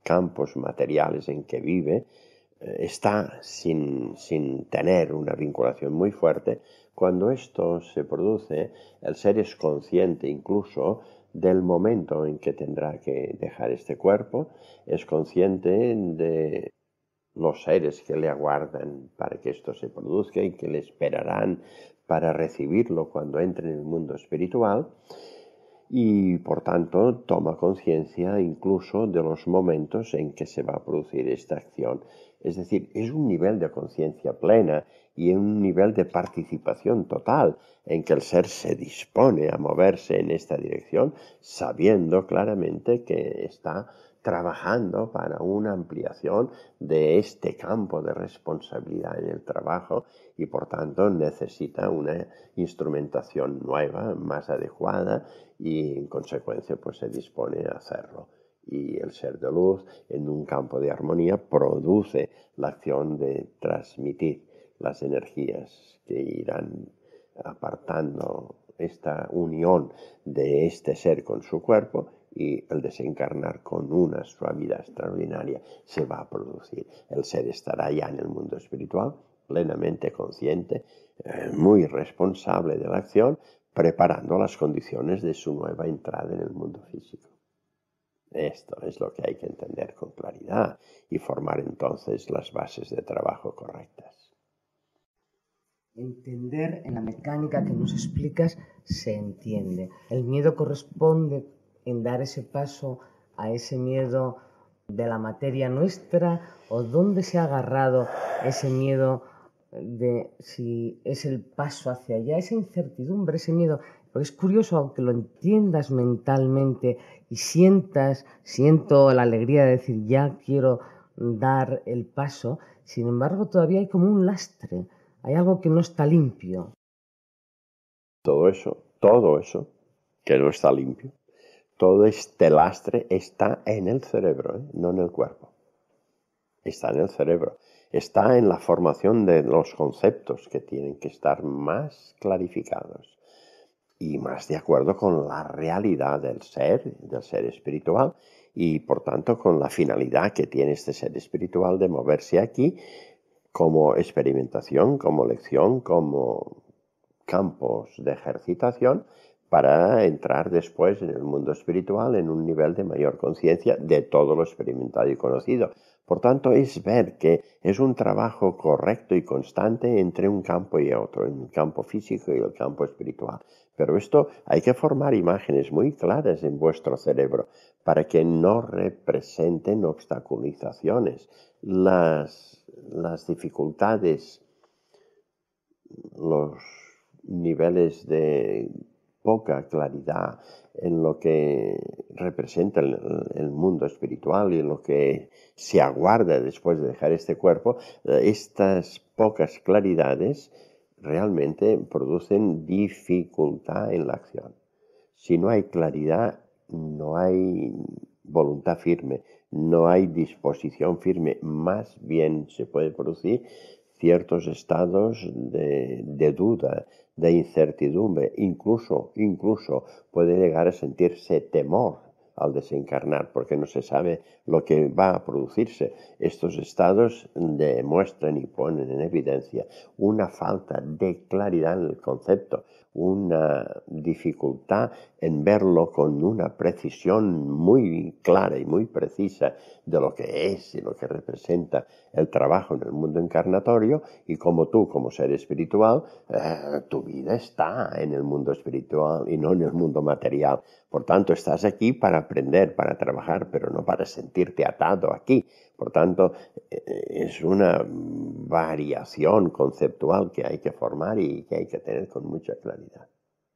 campos materiales en que vive, está sin tener una vinculación muy fuerte. Cuando esto se produce, el ser es consciente incluso del momento en que tendrá que dejar este cuerpo, es consciente de los seres que le aguardan para que esto se produzca y que le esperarán para recibirlo cuando entre en el mundo espiritual y por tanto toma conciencia incluso de los momentos en que se va a producir esta acción. Es decir, es un nivel de conciencia plena y un nivel de participación total en que el ser se dispone a moverse en esta dirección sabiendo claramente que está trabajando para una ampliación de este campo de responsabilidad en el trabajo y por tanto necesita una instrumentación nueva, más adecuada y en consecuencia pues se dispone a hacerlo. Y el ser de luz en un campo de armonía produce la acción de transmitir las energías que irán apartando esta unión de este ser con su cuerpo y el desencarnar con una suavidad extraordinaria se va a producir. El ser estará ya en el mundo espiritual, plenamente consciente, muy responsable de la acción, preparando las condiciones de su nueva entrada en el mundo físico. Esto es lo que hay que entender con claridad y formar entonces las bases de trabajo correctas. Entender en la mecánica que nos explicas se entiende. El miedo corresponde en dar ese paso a ese miedo de la materia nuestra o dónde se ha agarrado ese miedo de si es el paso hacia allá, esa incertidumbre, ese miedo. Porque es curioso, aunque lo entiendas mentalmente y siento la alegría de decir ya quiero dar el paso, sin embargo todavía hay como un lastre, hay algo que no está limpio. Todo eso que no está limpio, todo este lastre está en el cerebro, no en el cuerpo. Está en el cerebro, está en la formación de los conceptos que tienen que estar más clarificados y más de acuerdo con la realidad del ser espiritual y por tanto con la finalidad que tiene este ser espiritual de moverse aquí como experimentación, como lección, como campos de ejercitación para entrar después en el mundo espiritual en un nivel de mayor conciencia de todo lo experimentado y conocido. Por tanto, es ver que es un trabajo correcto y constante entre un campo y otro, el campo físico y el campo espiritual. Pero esto hay que formar imágenes muy claras en vuestro cerebro para que no representen obstaculizaciones. Las dificultades, los niveles de poca claridad en lo que representa el mundo espiritual y en lo que se aguarda después de dejar este cuerpo, estas pocas claridades realmente producen dificultad en la acción. Si no hay claridad, no hay voluntad firme, no hay disposición firme, más bien se puede producir ciertos estados de duda, de incertidumbre, incluso puede llegar a sentirse temor al desencarnar, porque no se sabe lo que va a producirse. Estos estados demuestran y ponen en evidencia una falta de claridad en el concepto, una dificultad en verlo con una precisión muy clara y muy precisa de lo que es y lo que representa el trabajo en el mundo encarnatorio, y como tú, como ser espiritual, tu vida está en el mundo espiritual y no en el mundo material. Por tanto, estás aquí para aprender, para trabajar, pero no para sentirte atado aquí. Por tanto, es una variación conceptual que hay que formar y que hay que tener con mucha claridad.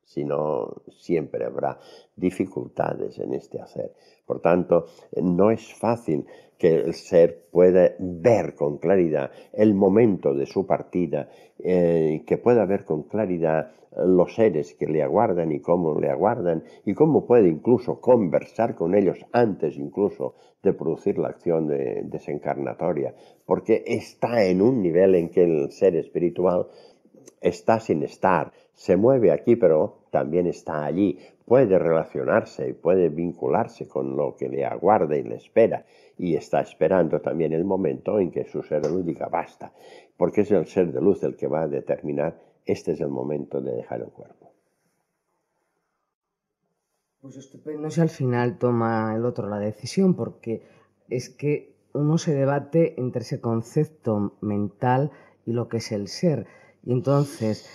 Si no, siempre habrá dificultades en este hacer. Por tanto, no es fácil que el ser pueda ver con claridad el momento de su partida, que pueda ver con claridad los seres que le aguardan y cómo le aguardan, y cómo puede incluso conversar con ellos antes incluso de producir la acción desencarnatoria, porque está en un nivel en que el ser espiritual está sin estar, se mueve aquí pero también está allí, puede relacionarse y puede vincularse con lo que le aguarda y le espera, y está esperando también el momento en que su ser de luz diga basta, porque es el ser de luz el que va a determinar este es el momento de dejar el cuerpo. Pues estupendo si al final toma el otro la decisión, porque es que uno se debate entre ese concepto mental y lo que es el ser. Y entonces,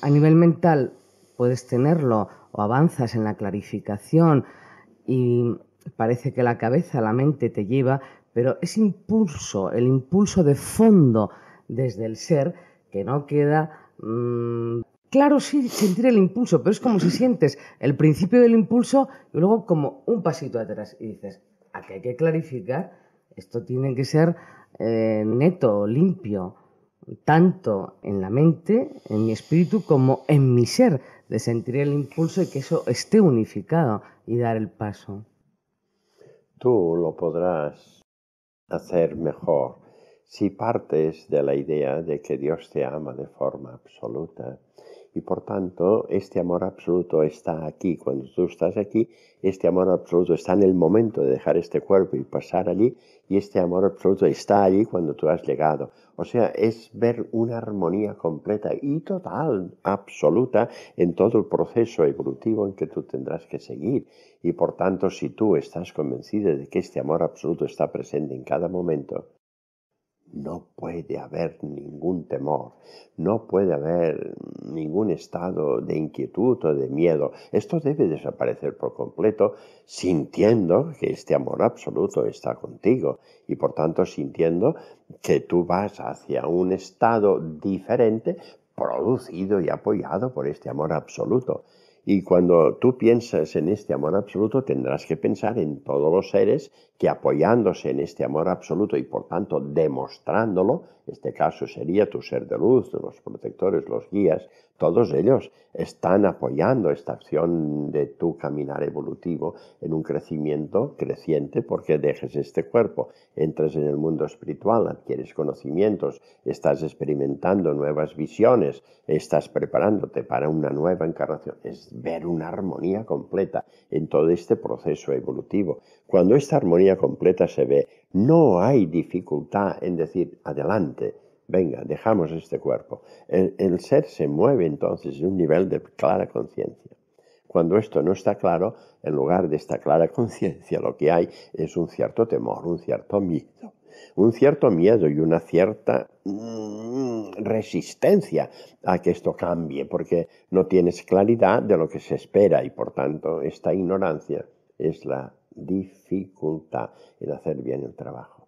a nivel mental puedes tenerlo o avanzas en la clarificación y parece que la cabeza, la mente te lleva, pero ese impulso, el impulso de fondo desde el ser, que no queda... Claro, sí, sentir el impulso, pero es como si sientes el principio del impulso y luego como un pasito atrás y dices, aquí hay que clarificar, esto tiene que ser neto, limpio, tanto en la mente, en mi espíritu, como en mi ser, de sentir el impulso y que eso esté unificado y dar el paso. Tú lo podrás hacer mejor si partes de la idea de que Dios te ama de forma absoluta. Y por tanto, este amor absoluto está aquí. Cuando tú estás aquí, este amor absoluto está en el momento de dejar este cuerpo y pasar allí, y este amor absoluto está allí cuando tú has llegado. O sea, es ver una armonía completa y total, absoluta, en todo el proceso evolutivo en que tú tendrás que seguir. Y por tanto, si tú estás convencido de que este amor absoluto está presente en cada momento, no puede haber ningún temor, no puede haber ningún estado de inquietud o de miedo. Esto debe desaparecer por completo, sintiendo que este amor absoluto está contigo y por tanto sintiendo que tú vas hacia un estado diferente producido y apoyado por este amor absoluto. Y cuando tú piensas en este amor absoluto, tendrás que pensar en todos los seres que apoyándose en este amor absoluto y por tanto demostrándolo, este caso sería tu ser de luz, los protectores, los guías, todos ellos están apoyando esta acción de tu caminar evolutivo en un crecimiento creciente porque dejes este cuerpo, entras en el mundo espiritual, adquieres conocimientos, estás experimentando nuevas visiones, estás preparándote para una nueva encarnación. Es ver una armonía completa en todo este proceso evolutivo. Cuando esta armonía completa se ve, no hay dificultad en decir adelante, venga, dejamos este cuerpo. El ser se mueve entonces en un nivel de clara conciencia. Cuando esto no está claro, en lugar de esta clara conciencia, lo que hay es un cierto temor, un cierto miedo. Un cierto miedo y una cierta resistencia a que esto cambie, porque no tienes claridad de lo que se espera y por tanto esta ignorancia es la dificultad en hacer bien el trabajo.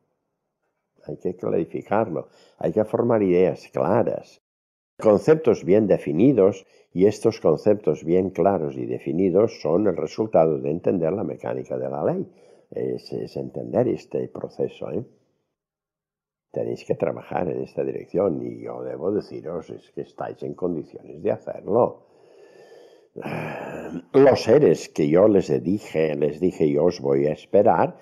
Hay que clarificarlo, hay que formar ideas claras, conceptos bien definidos, y estos conceptos bien claros y definidos son el resultado de entender la mecánica de la ley. Es entender este proceso, Tenéis que trabajar en esta dirección y yo debo deciros es que estáis en condiciones de hacerlo. Los seres que yo les dije yo os voy a esperar,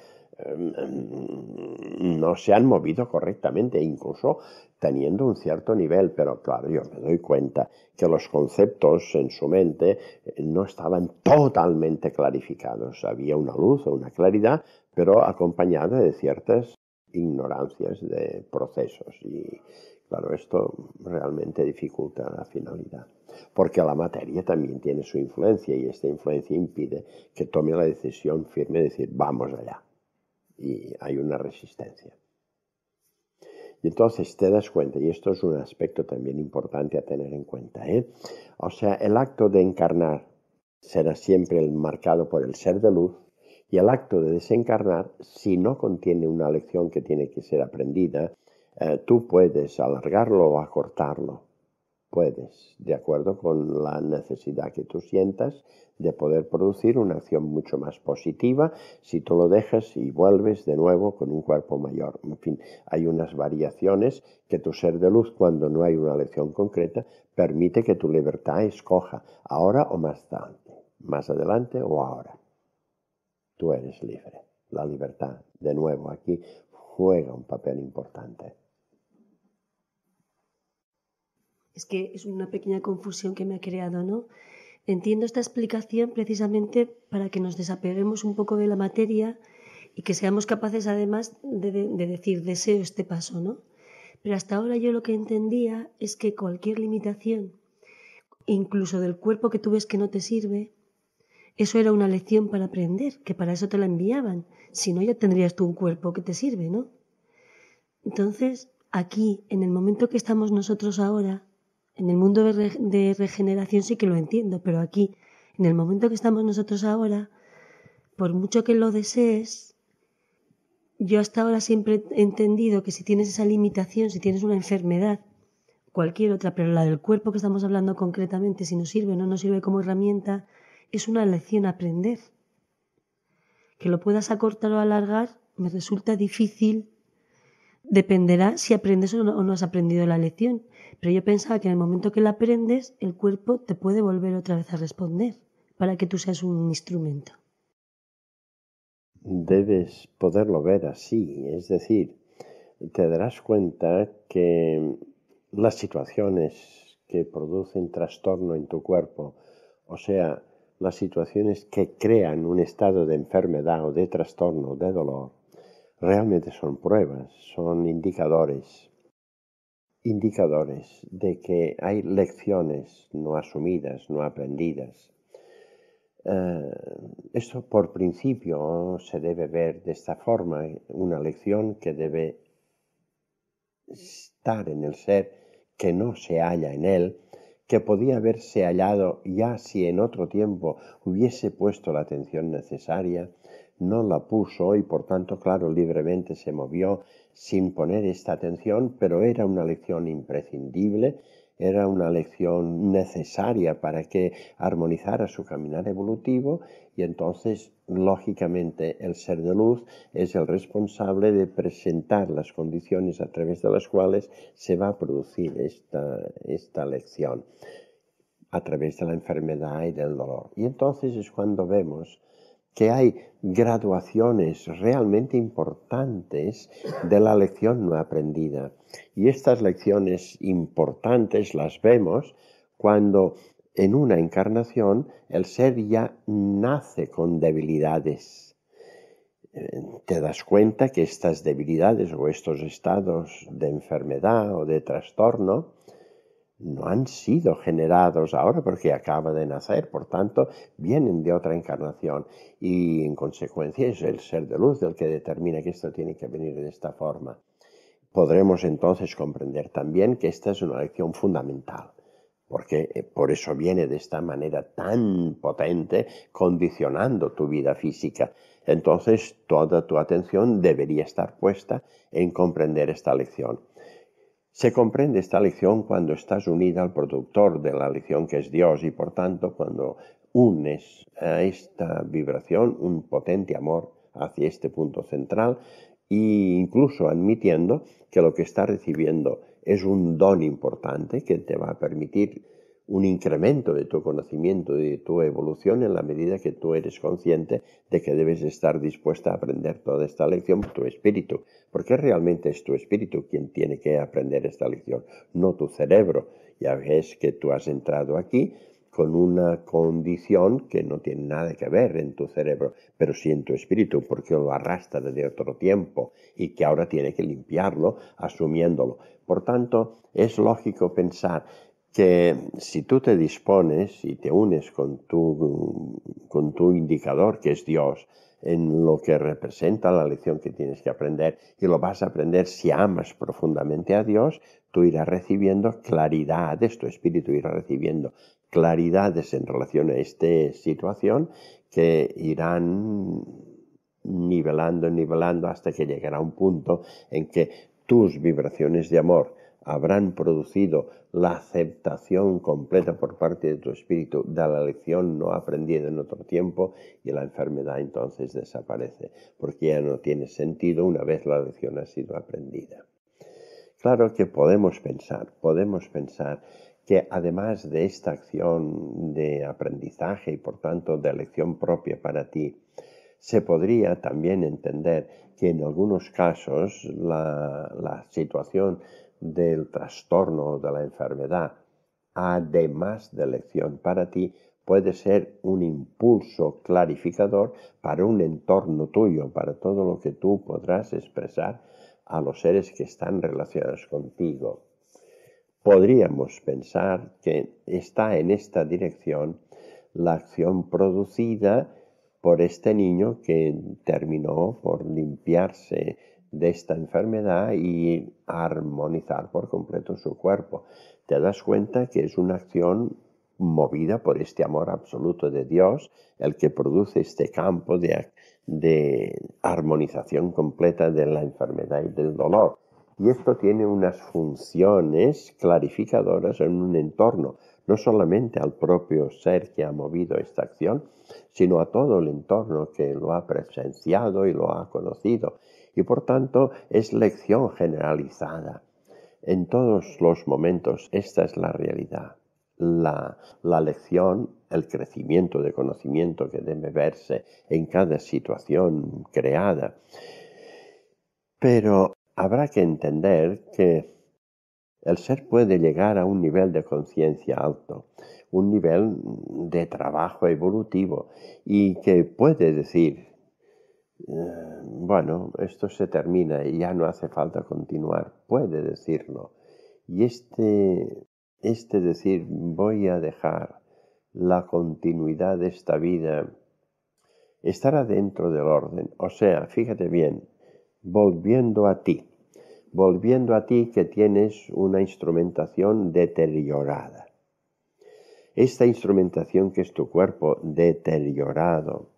no se han movido correctamente, incluso teniendo un cierto nivel, pero claro, yo me doy cuenta que los conceptos en su mente no estaban totalmente clarificados. Había una luz o una claridad, pero acompañada de ciertas ignorancias de procesos y claro, esto realmente dificulta la finalidad, porque la materia también tiene su influencia y esta influencia impide que tome la decisión firme de decir vamos allá, y hay una resistencia. Y entonces te das cuenta, y esto es un aspecto también importante a tener en cuenta, o sea, el acto de encarnar será siempre marcado por el ser de luz. Y el acto de desencarnar, si no contiene una lección que tiene que ser aprendida, tú puedes alargarlo o acortarlo. Puedes, de acuerdo con la necesidad que tú sientas de poder producir una acción mucho más positiva si tú lo dejas y vuelves de nuevo con un cuerpo mayor. En fin, hay unas variaciones que tu ser de luz, cuando no hay una lección concreta, permite que tu libertad escoja ahora o más adelante o ahora. Tú eres libre. La libertad, de nuevo, aquí juega un papel importante. Es que es una pequeña confusión que me ha creado, ¿no? Entiendo esta explicación precisamente para que nos desapeguemos un poco de la materia y que seamos capaces además de decir deseo este paso, ¿no? Pero hasta ahora yo lo que entendía es que cualquier limitación, incluso del cuerpo que tú ves que no te sirve, eso era una lección para aprender, que para eso te la enviaban. Si no, ya tendrías tú un cuerpo que te sirve, ¿no? Entonces, aquí, en el momento que estamos nosotros ahora, en el mundo de regeneración sí que lo entiendo, pero aquí, en el momento que estamos nosotros ahora, por mucho que lo desees, yo hasta ahora siempre he entendido que si tienes esa limitación, si tienes una enfermedad, cualquier otra, pero la del cuerpo que estamos hablando concretamente, si nos sirve o no nos sirve como herramienta, es una lección a aprender. Que lo puedas acortar o alargar me resulta difícil, dependerá si aprendes o no has aprendido la lección. Pero yo pensaba que en el momento que la aprendes, el cuerpo te puede volver otra vez a responder para que tú seas un instrumento. Debes poderlo ver así, es decir, te darás cuenta que las situaciones que producen trastorno en tu cuerpo, o sea, las situaciones que crean un estado de enfermedad o de trastorno, de dolor, realmente son pruebas, son indicadores de que hay lecciones no asumidas, no aprendidas. Esto por principio se debe ver de esta forma, una lección que debe estar en el ser que no se halla en él, que podía haberse hallado ya si en otro tiempo hubiese puesto la atención necesaria, no la puso y por tanto, claro, libremente se movió sin poner esta atención, pero era una lección imprescindible, era una lección necesaria para que armonizara su caminar evolutivo y entonces, lógicamente, el ser de luz es el responsable de presentar las condiciones a través de las cuales se va a producir esta lección, a través de la enfermedad y del dolor. Y entonces es cuando vemos que hay graduaciones realmente importantes de la lección no aprendida. Y estas lecciones importantes las vemos cuando en una encarnación el ser ya nace con debilidades. Te das cuenta que estas debilidades o estos estados de enfermedad o de trastorno no han sido generados ahora porque acaba de nacer, por tanto, vienen de otra encarnación y en consecuencia es el ser de luz el que determina que esto tiene que venir de esta forma. Podremos entonces comprender también que esta es una lección fundamental, porque por eso viene de esta manera tan potente condicionando tu vida física. Entonces toda tu atención debería estar puesta en comprender esta lección. Se comprende esta lección cuando estás unida al productor de la lección que es Dios y por tanto cuando unes a esta vibración un potente amor hacia este punto central e incluso admitiendo que lo que estás recibiendo es un don importante que te va a permitir un incremento de tu conocimiento y de tu evolución en la medida que tú eres consciente de que debes estar dispuesta a aprender toda esta lección por tu espíritu, porque realmente es tu espíritu quien tiene que aprender esta lección, no tu cerebro. Ya ves que tú has entrado aquí con una condición que no tiene nada que ver en tu cerebro, pero sí en tu espíritu, porque lo arrastra de otro tiempo y que ahora tiene que limpiarlo asumiéndolo. Por tanto, es lógico pensar que si tú te dispones y te unes con tu indicador, que es Dios, en lo que representa la lección que tienes que aprender, y lo vas a aprender si amas profundamente a Dios, tú irás recibiendo claridades, tu espíritu irá recibiendo claridades en relación a esta situación que irán nivelando hasta que llegará un punto en que tus vibraciones de amor habrán producido la aceptación completa por parte de tu espíritu de la lección no aprendida en otro tiempo y la enfermedad entonces desaparece, porque ya no tiene sentido una vez la lección ha sido aprendida. Claro que podemos pensar que además de esta acción de aprendizaje y por tanto de elección propia para ti, se podría también entender que en algunos casos la situación del trastorno o de la enfermedad, además de elección para ti, puede ser un impulso clarificador para un entorno tuyo, para todo lo que tú podrás expresar a los seres que están relacionados contigo. Podríamos pensar que está en esta dirección la acción producida por este niño que terminó por limpiarse de esta enfermedad y armonizar por completo su cuerpo. Te das cuenta que es una acción movida por este amor absoluto de Dios, el que produce este campo de armonización completa de la enfermedad y del dolor. Y esto tiene unas funciones clarificadoras en un entorno, no solamente al propio ser que ha movido esta acción, sino a todo el entorno que lo ha presenciado y lo ha conocido. Y por tanto es lección generalizada. En todos los momentos esta es la realidad. La lección, el crecimiento de conocimiento que debe verse en cada situación creada. Pero habrá que entender que el ser puede llegar a un nivel de conciencia alto, un nivel de trabajo evolutivo y que puede decir, bueno, esto se termina y ya no hace falta continuar, puede decirlo. Y este decir, voy a dejar la continuidad de esta vida, estará dentro del orden. O sea, fíjate bien, volviendo a ti, volviendo a ti que tienes una instrumentación deteriorada. Esta instrumentación que es tu cuerpo deteriorado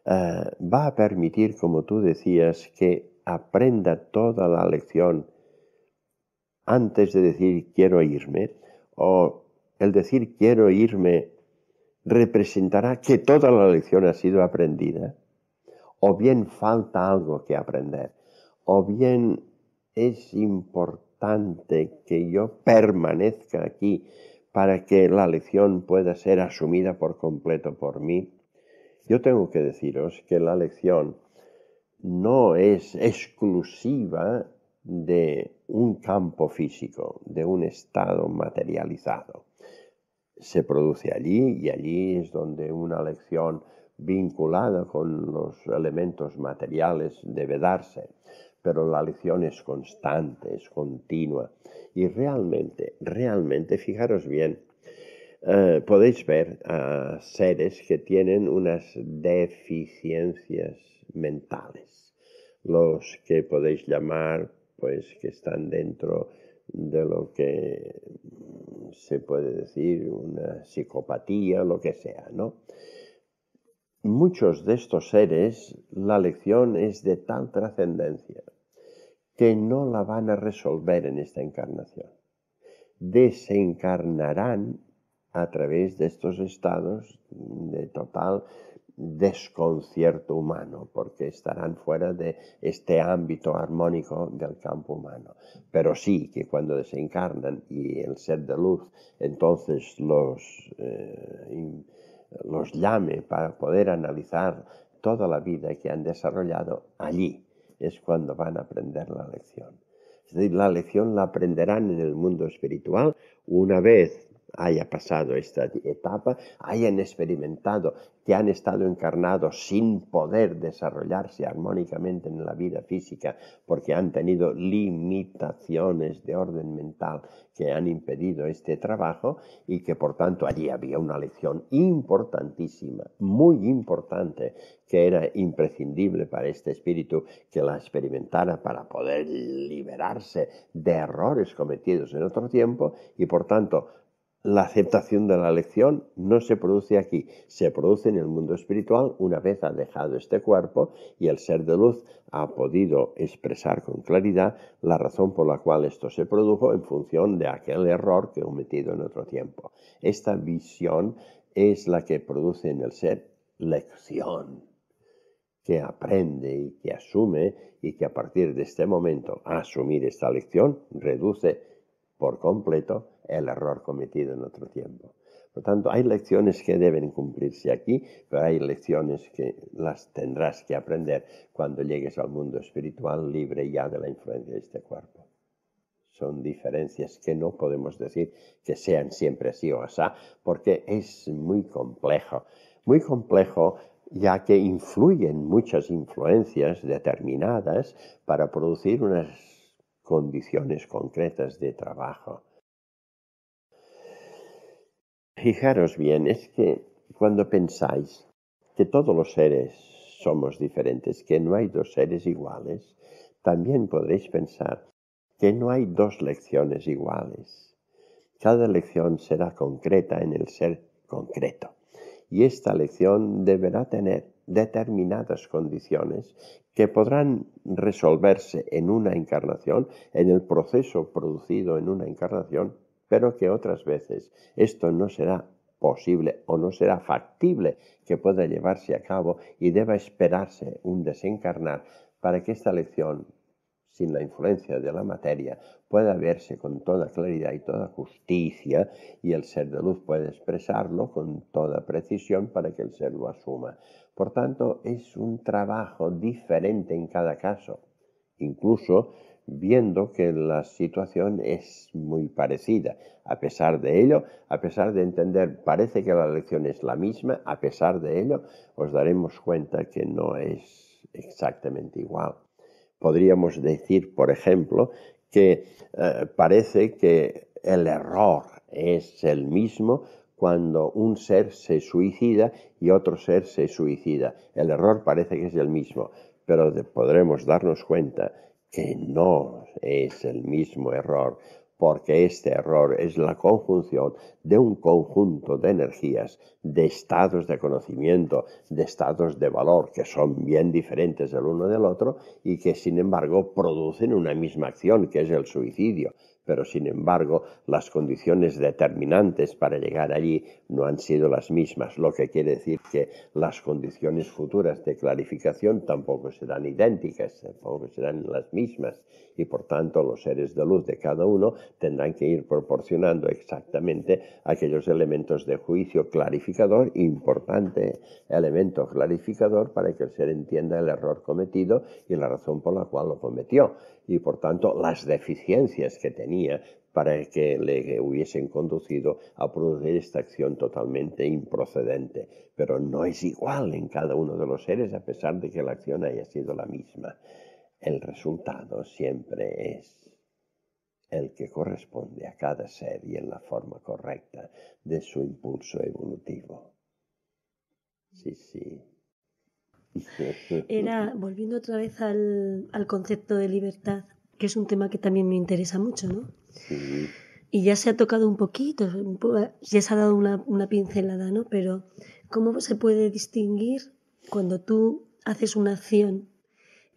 va a permitir, como tú decías, que aprenda toda la lección antes de decir quiero irme, o el decir quiero irme representará que toda la lección ha sido aprendida, o bien falta algo que aprender, o bien es importante que yo permanezca aquí para que la lección pueda ser asumida por completo por mí. Yo tengo que deciros que la lección no es exclusiva de un campo físico, de un estado materializado. Se produce allí y allí es donde una lección vinculada con los elementos materiales debe darse, pero la lección es constante, es continua y realmente, fijaros bien, podéis ver a seres que tienen unas deficiencias mentales, los que podéis llamar, pues, que están dentro de lo que se puede decir una psicopatía, lo que sea, ¿no? Muchos de estos seres, la lección es de tal trascendencia que no la van a resolver en esta encarnación. Desencarnarán a través de estos estados de total desconcierto humano, porque estarán fuera de este ámbito armónico del campo humano. Pero sí que cuando desencarnan y el ser de luz entonces los llame para poder analizar toda la vida que han desarrollado, allí es cuando van a aprender la lección. Es decir, la lección la aprenderán en el mundo espiritual una vez haya pasado esta etapa, hayan experimentado que han estado encarnados sin poder desarrollarse armónicamente en la vida física porque han tenido limitaciones de orden mental que han impedido este trabajo y que por tanto allí había una lección importantísima, muy importante, que era imprescindible para este espíritu que la experimentara para poder liberarse de errores cometidos en otro tiempo y por tanto la aceptación de la lección no se produce aquí, se produce en el mundo espiritual una vez ha dejado este cuerpo y el ser de luz ha podido expresar con claridad la razón por la cual esto se produjo en función de aquel error que he cometido en otro tiempo. Esta visión es la que produce en el ser lección, que aprende y que asume y que a partir de este momento a asumir esta lección reduce por completo el error cometido en otro tiempo. Por tanto, hay lecciones que deben cumplirse aquí, pero hay lecciones que las tendrás que aprender cuando llegues al mundo espiritual libre ya de la influencia de este cuerpo. Son diferencias que no podemos decir que sean siempre así o así, porque es muy complejo ya que influyen muchas influencias determinadas para producir unas condiciones concretas de trabajo. Fijaros bien, es que cuando pensáis que todos los seres somos diferentes, que no hay dos seres iguales, también podréis pensar que no hay dos lecciones iguales. Cada lección será concreta en el ser concreto. Y esta lección deberá tener determinadas condiciones que podrán resolverse en una encarnación, en el proceso producido en una encarnación, pero que otras veces esto no será posible o no será factible que pueda llevarse a cabo y deba esperarse un desencarnar para que esta lección, sin la influencia de la materia, pueda verse con toda claridad y toda justicia y el ser de luz puede expresarlo con toda precisión para que el ser lo asuma. Por tanto, es un trabajo diferente en cada caso, incluso viendo que la situación es muy parecida. A pesar de ello, a pesar de entender, parece que la lección es la misma, a pesar de ello, os daremos cuenta que no es exactamente igual. Podríamos decir, por ejemplo, que parece que el error es el mismo cuando un ser se suicida y otro ser se suicida. El error parece que es el mismo, pero podremos darnos cuenta que no es el mismo error, porque este error es la conjunción de un conjunto de energías, de estados de conocimiento, de estados de valor, que son bien diferentes el uno del otro y que sin embargo producen una misma acción, que es el suicidio. Pero sin embargo las condiciones determinantes para llegar allí no han sido las mismas, lo que quiere decir que las condiciones futuras de clarificación tampoco serán idénticas, tampoco serán las mismas, y por tanto los seres de luz de cada uno tendrán que ir proporcionando exactamente aquellos elementos de juicio clarificador, importante elemento clarificador para que el ser entienda el error cometido y la razón por la cual lo cometió, y por tanto las deficiencias que tenía para que le hubiesen conducido a producir esta acción totalmente improcedente. Pero no es igual en cada uno de los seres, a pesar de que la acción haya sido la misma. El resultado siempre es el que corresponde a cada ser y en la forma correcta de su impulso evolutivo. Sí. Volviendo otra vez al concepto de libertad, que es un tema que también me interesa mucho, ¿no? Sí. Y ya se ha tocado un poquito, ya se ha dado una pincelada, ¿no? Pero ¿cómo se puede distinguir cuando tú haces una acción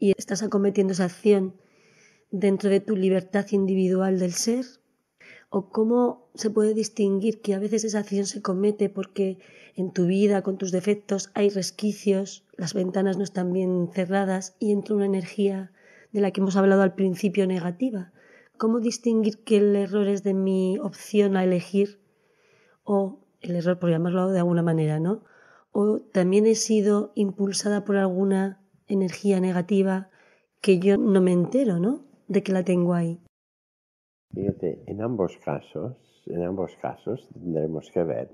y estás acometiendo esa acción dentro de tu libertad individual del ser? ¿O cómo se puede distinguir que a veces esa acción se comete porque en tu vida, con tus defectos, hay resquicios, las ventanas no están bien cerradas y entra una energía de la que hemos hablado al principio negativa? ¿Cómo distinguir que el error es de mi opción a elegir, o el error, por llamarlo de alguna manera, ¿no? O también he sido impulsada por alguna energía negativa que yo no me entero, ¿no?, de que la tengo ahí. Fíjate, en ambos casos tendremos que ver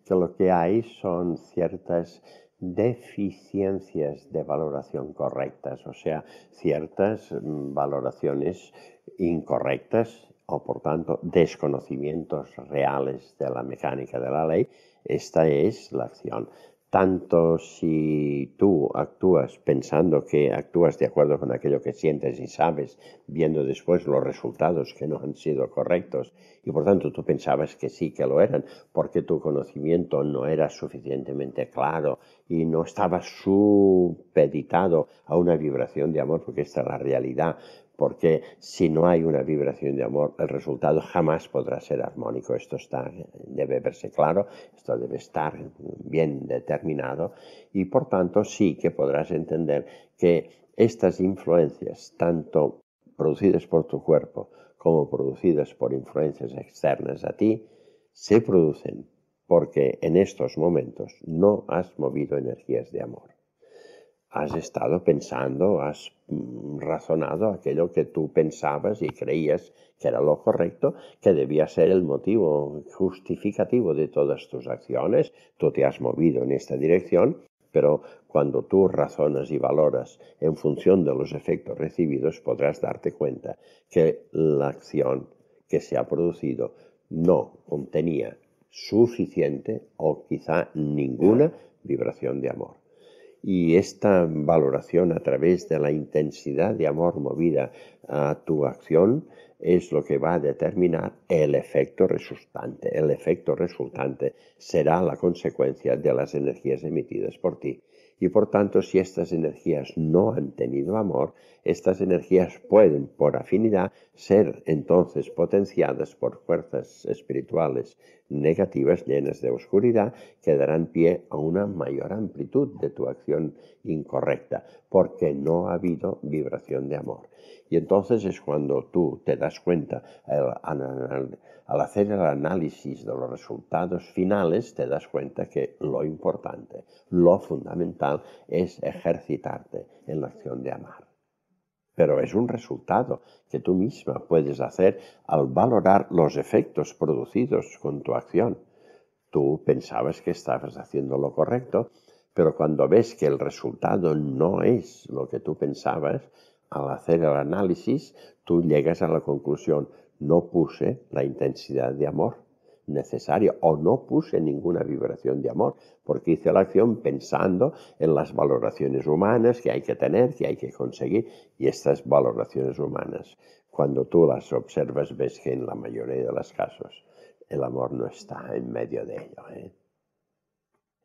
que lo que hay son ciertas deficiencias de valoración correctas, o sea, ciertas valoraciones incorrectas o por tanto desconocimientos reales de la mecánica de la ley. Esta es la acción. Tanto si tú actúas pensando que actúas de acuerdo con aquello que sientes y sabes, viendo después los resultados que no han sido correctos, y por tanto tú pensabas que sí que lo eran, porque tu conocimiento no era suficientemente claro y no estaba supeditado a una vibración de amor, porque esta es la realidad. Porque si no hay una vibración de amor, el resultado jamás podrá ser armónico. Esto debe verse claro, esto debe estar bien determinado, y por tanto sí que podrás entender que estas influencias, tanto producidas por tu cuerpo como producidas por influencias externas a ti, se producen porque en estos momentos no has movido energías de amor. Has estado pensando, has razonado aquello que tú pensabas y creías que era lo correcto, que debía ser el motivo justificativo de todas tus acciones. Tú te has movido en esta dirección, pero cuando tú razonas y valoras en función de los efectos recibidos, podrás darte cuenta que la acción que se ha producido no contenía suficiente o quizá ninguna vibración de amor. Y esta valoración a través de la intensidad de amor movida a tu acción es lo que va a determinar el efecto resultante. El efecto resultante será la consecuencia de las energías emitidas por ti. Y por tanto, si estas energías no han tenido amor, estas energías pueden, por afinidad, ser entonces potenciadas por fuerzas espirituales negativas llenas de oscuridad, que darán pie a una mayor amplitud de tu acción incorrecta, porque no ha habido vibración de amor. Y entonces es cuando tú te das cuenta, al hacer el análisis de los resultados finales, te das cuenta que lo importante, lo fundamental es ejercitarte en la acción de amar. Pero es un resultado que tú misma puedes hacer al valorar los efectos producidos con tu acción. Tú pensabas que estabas haciendo lo correcto, pero cuando ves que el resultado no es lo que tú pensabas, al hacer el análisis, tú llegas a la conclusión: no puse la intensidad de amor, necesaria o no puse ninguna vibración de amor, porque hice la acción pensando en las valoraciones humanas que hay que tener, que hay que conseguir, y estas valoraciones humanas, cuando tú las observas, ves que en la mayoría de los casos el amor no está en medio de ello, ¿eh?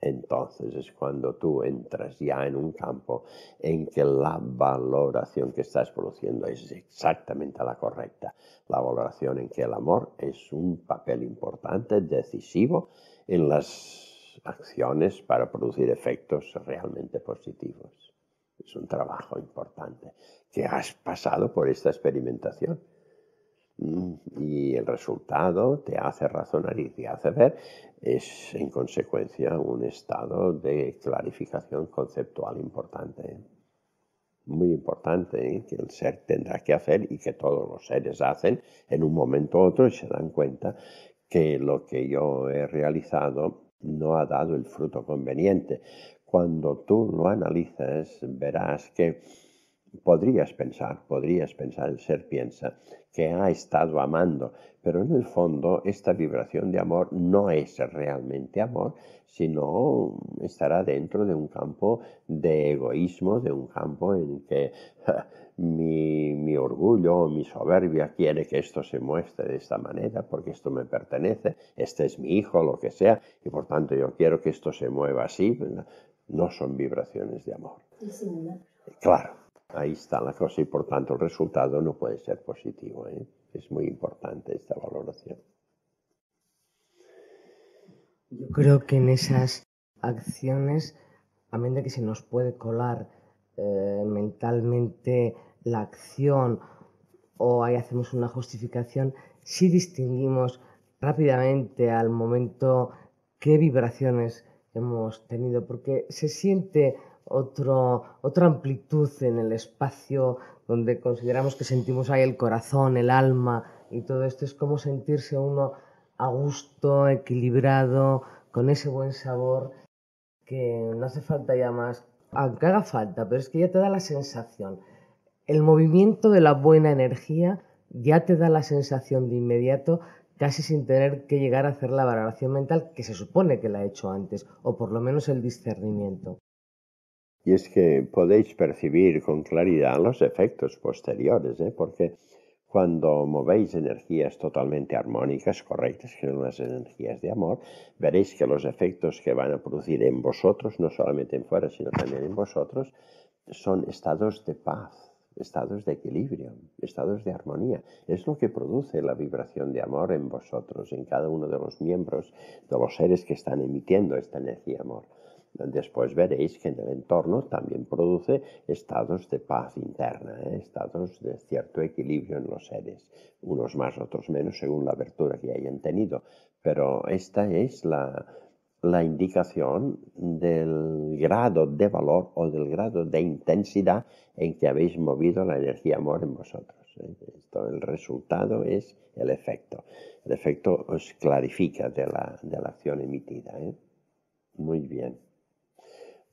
Entonces es cuando tú entras ya en un campo en que la valoración que estás produciendo es exactamente la correcta. La valoración en que el amor es un papel importante, decisivo en las acciones para producir efectos realmente positivos. Es un trabajo importante que has pasado por esta experimentación. Y el resultado te hace razonar y te hace ver, es en consecuencia un estado de clarificación conceptual importante, muy importante, que el ser tendrá que hacer y que todos los seres hacen en un momento u otro y se dan cuenta que lo que yo he realizado no ha dado el fruto conveniente. Cuando tú lo analizas, verás que podrías pensar, el ser piensa que ha estado amando, pero en el fondo esta vibración de amor no es realmente amor, sino estará dentro de un campo de egoísmo, de un campo en que mi orgullo, mi soberbia quiere que esto se muestre de esta manera, porque esto me pertenece, este es mi hijo, lo que sea, y por tanto yo quiero que esto se mueva así. No son vibraciones de amor. Claro. Ahí está la cosa y por tanto el resultado no puede ser positivo, ¿eh? Es muy importante esta valoración. Yo creo que en esas acciones, a medida que se nos puede colar mentalmente la acción o ahí hacemos una justificación, sí distinguimos rápidamente al momento qué vibraciones hemos tenido, porque se siente otra amplitud en el espacio donde consideramos que sentimos ahí el corazón, el alma y todo esto. Es como sentirse uno a gusto, equilibrado, con ese buen sabor que no hace falta ya más, aunque haga falta, pero es que ya te da la sensación. El movimiento de la buena energía ya te da la sensación de inmediato, casi sin tener que llegar a hacer la valoración mental que se supone que la ha hecho antes, o por lo menos el discernimiento. Y es que podéis percibir con claridad los efectos posteriores, ¿eh? Porque cuando movéis energías totalmente armónicas, correctas, que son las energías de amor, veréis que los efectos que van a producir en vosotros, no solamente en fuera, sino también en vosotros, son estados de paz, estados de equilibrio, estados de armonía. Es lo que produce la vibración de amor en vosotros, en cada uno de los miembros, de los seres que están emitiendo esta energía de amor. Después veréis que en el entorno también produce estados de paz interna, estados de cierto equilibrio en los seres, unos más, otros menos, según la abertura que hayan tenido. Pero esta es la indicación del grado de valor o del grado de intensidad en que habéis movido la energía amor en vosotros. El resultado es el efecto. El efecto os clarifica de la acción emitida. Muy bien.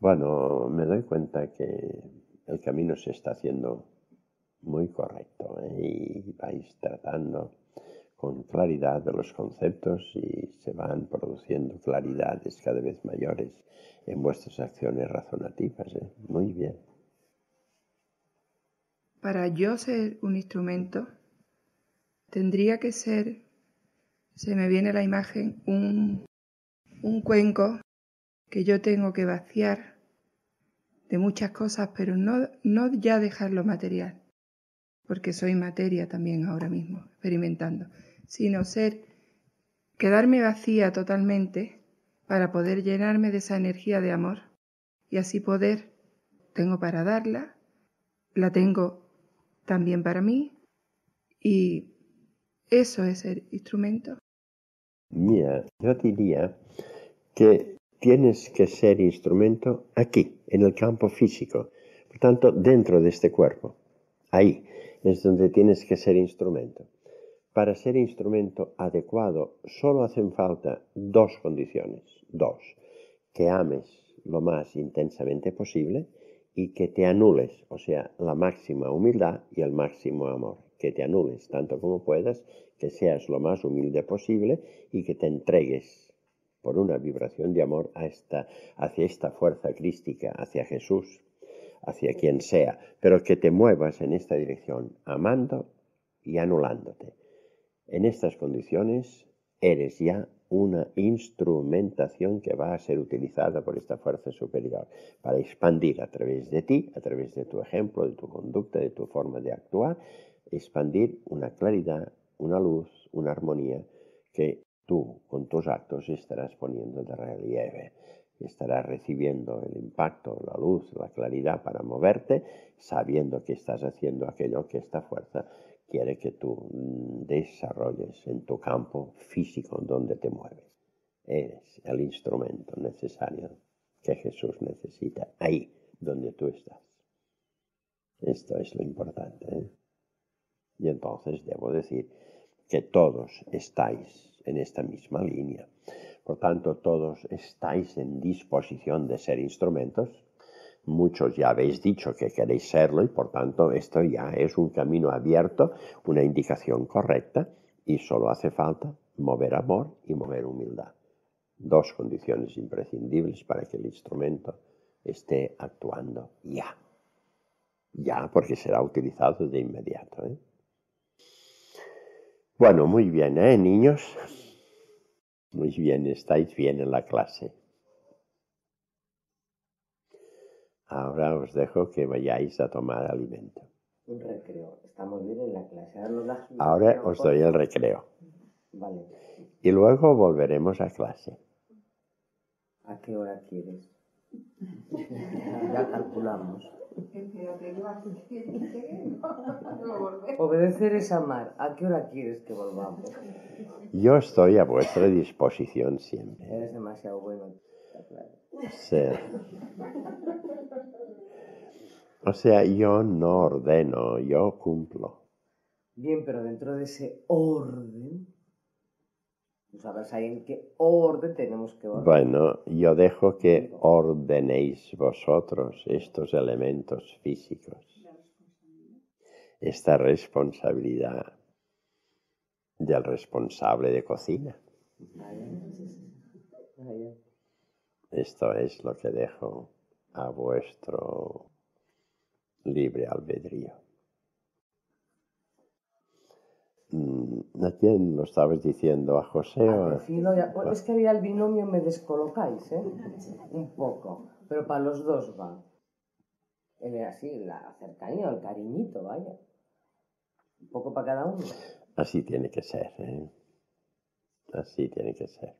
Bueno, me doy cuenta que el camino se está haciendo muy correcto, y vais tratando con claridad de los conceptos y se van produciendo claridades cada vez mayores en vuestras acciones razonativas. Muy bien. Para yo ser un instrumento, tendría que ser, se me viene la imagen, un cuenco que yo tengo que vaciar de muchas cosas, pero no ya dejarlo material, porque soy materia también ahora mismo, experimentando, sino quedarme vacía totalmente para poder llenarme de esa energía de amor y así tengo para darla, la tengo también para mí y eso es el instrumento. Mira, yo diría que tienes que ser instrumento aquí, en el campo físico, por tanto, dentro de este cuerpo. Ahí es donde tienes que ser instrumento. Para ser instrumento adecuado solo hacen falta dos condiciones. Dos, que ames lo más intensamente posible y que te anules, o sea, la máxima humildad y el máximo amor. que te anules tanto como puedas, que seas lo más humilde posible y que te entregues por una vibración de amor hacia esta fuerza crística, hacia Jesús, hacia quien sea, pero que te muevas en esta dirección, amando y anulándote. En estas condiciones eres ya una instrumentación que va a ser utilizada por esta fuerza superior para expandir a través de ti, a través de tu ejemplo, de tu conducta, de tu forma de actuar, expandir una claridad, una luz, una armonía que tú con tus actos estarás poniendo de relieve. Estarás recibiendo el impacto, la luz, la claridad para moverte, sabiendo que estás haciendo aquello que esta fuerza quiere que tú desarrolles en tu campo físico donde te mueves. Eres el instrumento necesario que Jesús necesita, ahí donde tú estás. Esto es lo importante, ¿eh? Y entonces debo decir que todos estáis en esta misma línea. Por tanto, todos estáis en disposición de ser instrumentos. Muchos ya habéis dicho que queréis serlo y por tanto esto ya es un camino abierto, una indicación correcta y solo hace falta mover amor y mover humildad. Dos condiciones imprescindibles para que el instrumento esté actuando ya. Ya, porque será utilizado de inmediato, ¿eh? Bueno, muy bien, niños? Muy bien, estáis bien en la clase. Ahora os dejo que vayáis a tomar alimento. Un recreo. Estamos bien en la clase. Ahora os doy el recreo. Vale. Y luego volveremos a clase. ¿A qué hora quieres? Ya calculamos. Obedecer es amar. ¿A qué hora quieres que volvamos? Yo estoy a vuestra disposición siempre. Eres demasiado bueno. Está claro. Sí. O sea, yo no ordeno, yo cumplo. Bien, pero dentro de ese orden, tú sabes ahí en qué orden tenemos que ordenar. Bueno, yo dejo que ordenéis vosotros estos elementos físicos. Esta responsabilidad del responsable de cocina. Esto es lo que dejo a vuestro libre albedrío. ¿A quién lo estabas diciendo? ¿A José o a...? Es que había el binomio, me descolocáis, ¿eh? Un poco, pero para los dos va. Así, la cercanía, el cariñito, vaya. Un poco para cada uno. Así tiene que ser, ¿eh? Así tiene que ser.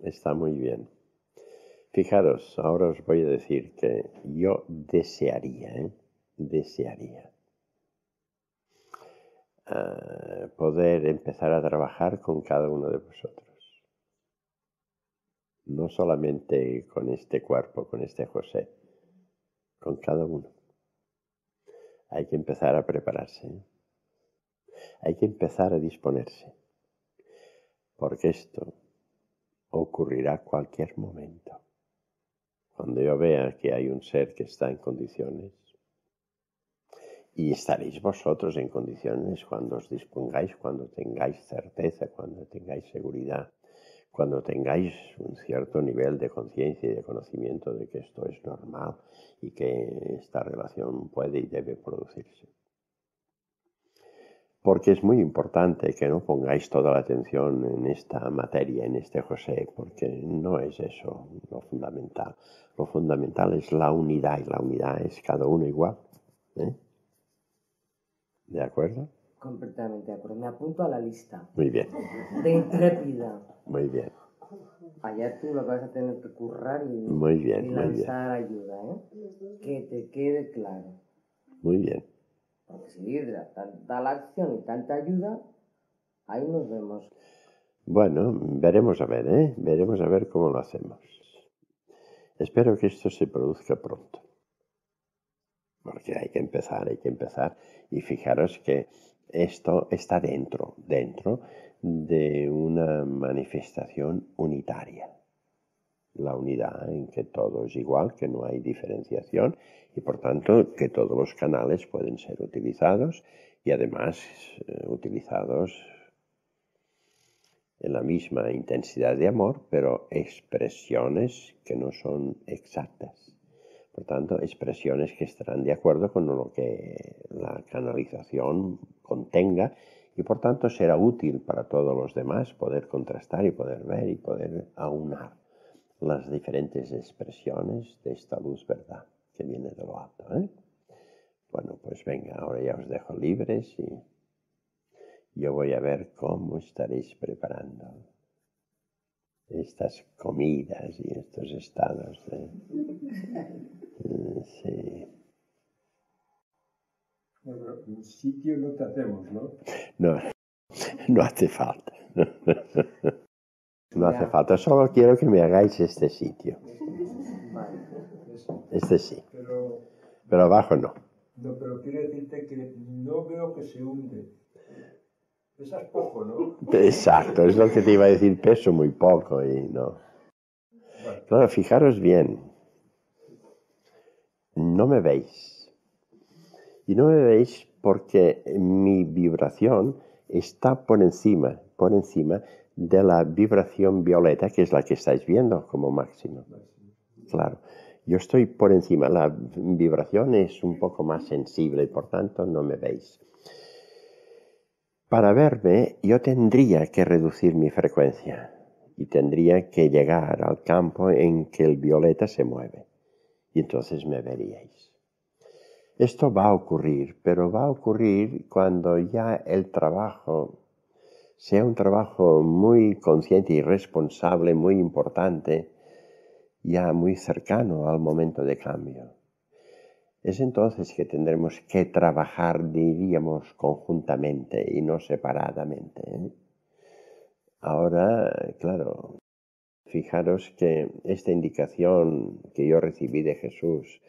Está muy bien. Fijaros, ahora os voy a decir que yo desearía poder empezar a trabajar con cada uno de vosotros. No solamente con este cuerpo, con este José, con cada uno. Hay que empezar a prepararse, ¿eh? Hay que empezar a disponerse, porque esto ocurrirá cualquier momento. Cuando yo vea que hay un ser que está en condiciones, y estaréis vosotros en condiciones cuando os dispongáis, cuando tengáis certeza, cuando tengáis seguridad, cuando tengáis un cierto nivel de conciencia y de conocimiento de que esto es normal y que esta relación puede y debe producirse. Porque es muy importante que no pongáis toda la atención en esta materia, en este José, porque no es eso lo fundamental. Lo fundamental es la unidad, y la unidad es cada uno igual, ¿eh? ¿De acuerdo? Completamente de acuerdo. Me apunto a la lista. Muy bien. De intrépida. Muy bien. Allá tú lo que vas a tener que currar y, Muy bien, y muy bien. lanzar ayuda, ¿eh? Que te quede claro. Muy bien. Porque si Hidra tanta la acción y tanta ayuda, ahí nos vemos. Bueno, veremos a ver, ¿eh? Veremos a ver cómo lo hacemos. Espero que esto se produzca pronto. Porque hay que empezar. Y fijaros que esto está dentro de una manifestación unitaria. La unidad en que todo es igual, que no hay diferenciación y por tanto que todos los canales pueden ser utilizados y además utilizados en la misma intensidad de amor, pero expresiones que no son exactas. Por tanto, expresiones que estarán de acuerdo con lo que la canalización contenga y por tanto será útil para todos los demás poder contrastar y poder ver y poder aunar las diferentes expresiones de esta luz verdad que viene de lo alto. Bueno, pues venga, ahora ya os dejo libres y yo voy a ver cómo estaréis preparando estas comidas y estos estados de... Sí. Bueno, un sitio no te hacemos, ¿no? No, no hace falta. No hace falta, solo quiero que me hagáis este sitio. Este sí. Pero abajo no. No, pero quiero decirte que no veo que se hunde. Pesas poco, ¿no? Exacto, es lo que te iba a decir, peso muy poco y no. Claro, fijaros bien. No me veis. Y no me veis porque mi vibración está por encima de la vibración violeta, que es la que estáis viendo como máximo. Claro, yo estoy por encima, la vibración es un poco más sensible y por tanto no me veis. Para verme yo tendría que reducir mi frecuencia y tendría que llegar al campo en que el violeta se mueve y entonces me veríais. Esto va a ocurrir, pero va a ocurrir cuando ya el trabajo sea un trabajo muy consciente y responsable, muy importante, ya muy cercano al momento de cambio. Es entonces que tendremos que trabajar, diríamos, conjuntamente y no separadamente. Ahora, claro, fijaros que esta indicación que yo recibí de Jesús,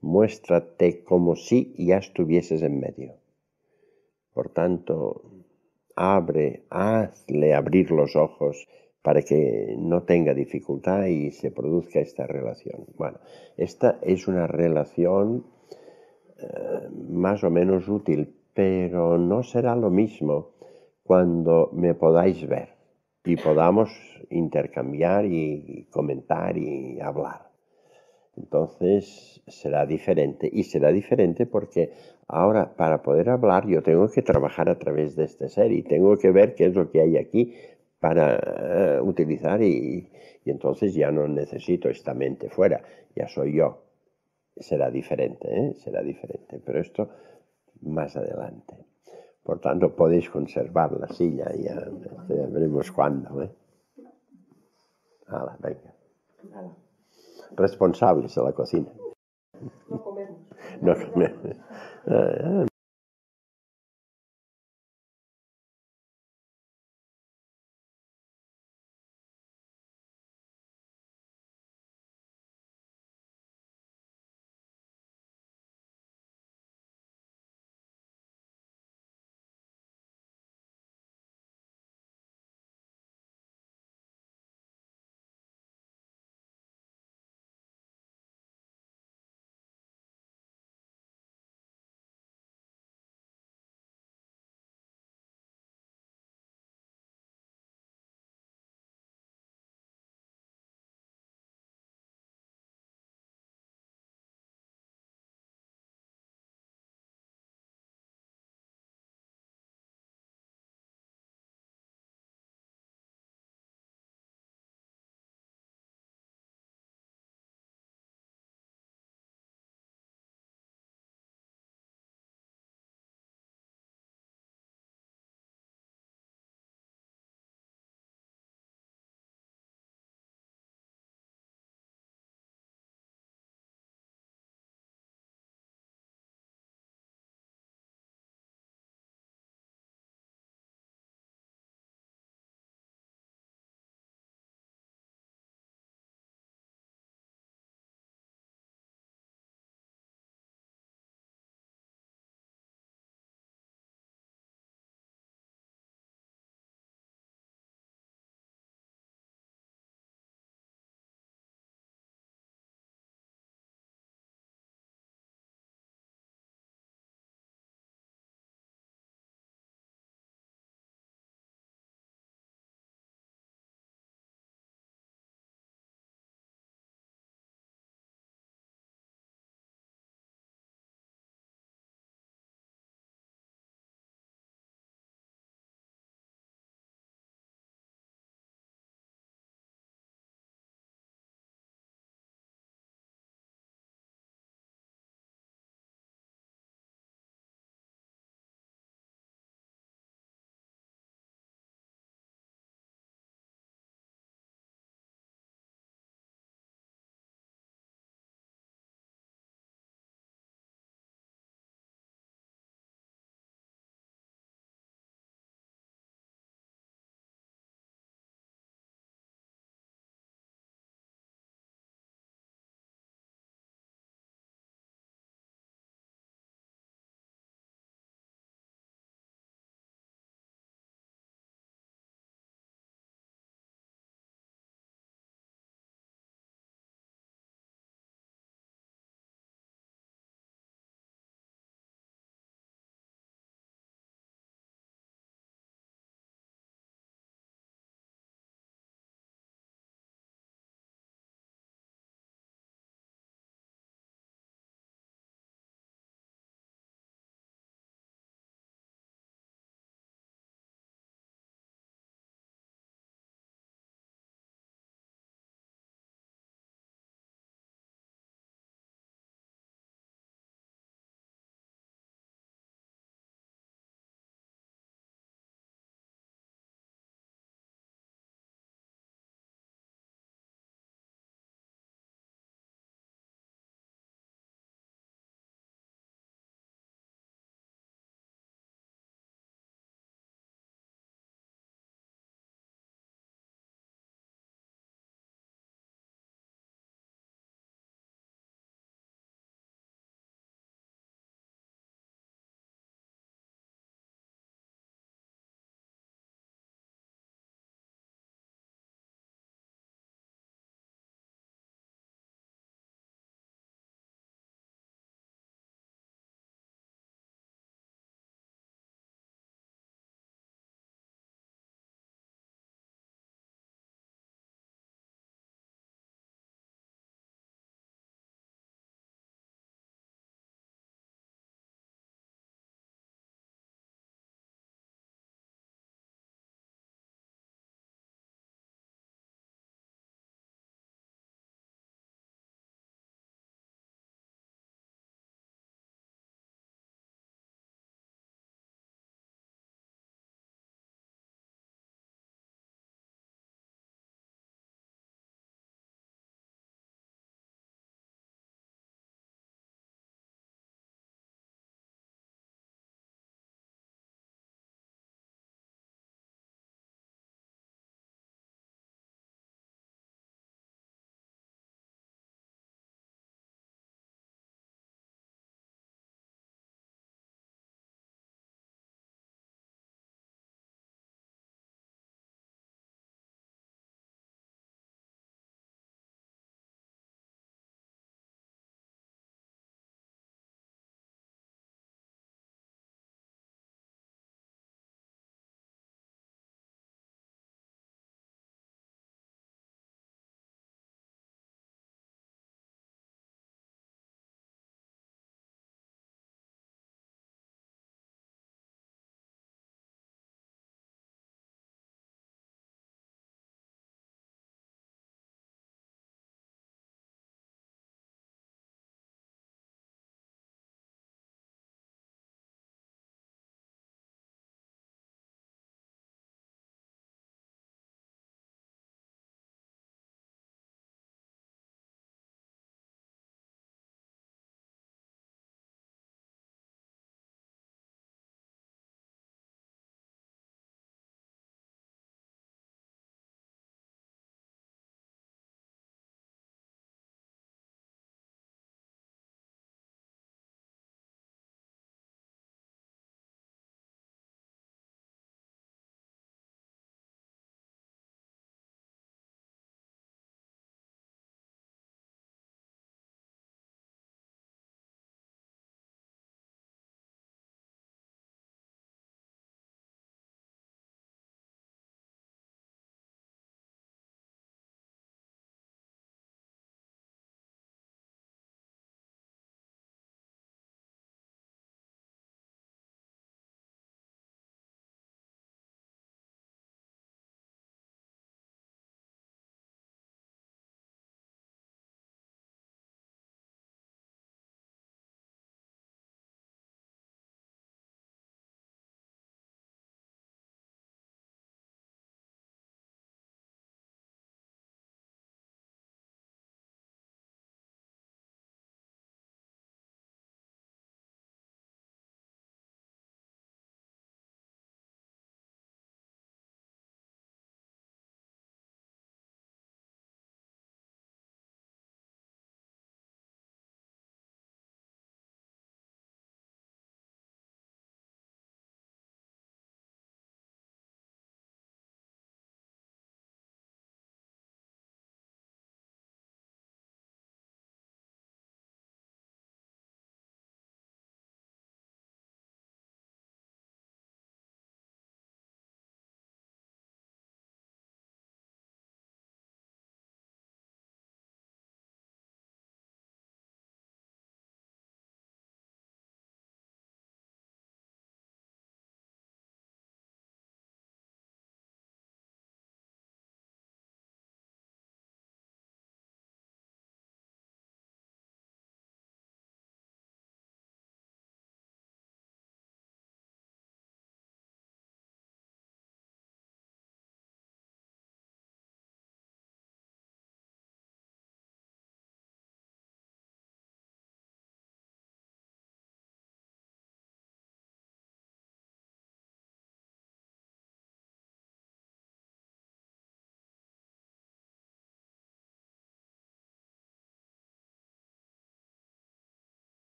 muéstrate como si ya estuvieses en medio. Por tanto, hazle abrir los ojos para que no tenga dificultad y se produzca esta relación. Bueno, esta es una relación más o menos útil, pero no será lo mismo cuando me podáis ver y podamos intercambiar y comentar y hablar. Entonces será diferente y será diferente porque ahora para poder hablar yo tengo que trabajar a través de este ser y tengo que ver qué es lo que hay aquí para utilizar y entonces ya no necesito esta mente fuera, ya soy yo. Será diferente, será diferente, pero esto más adelante. Por tanto podéis conservar la silla y ya veremos cuándo. Hala, venga. Responsables de la cocina. No comemos. No comemos.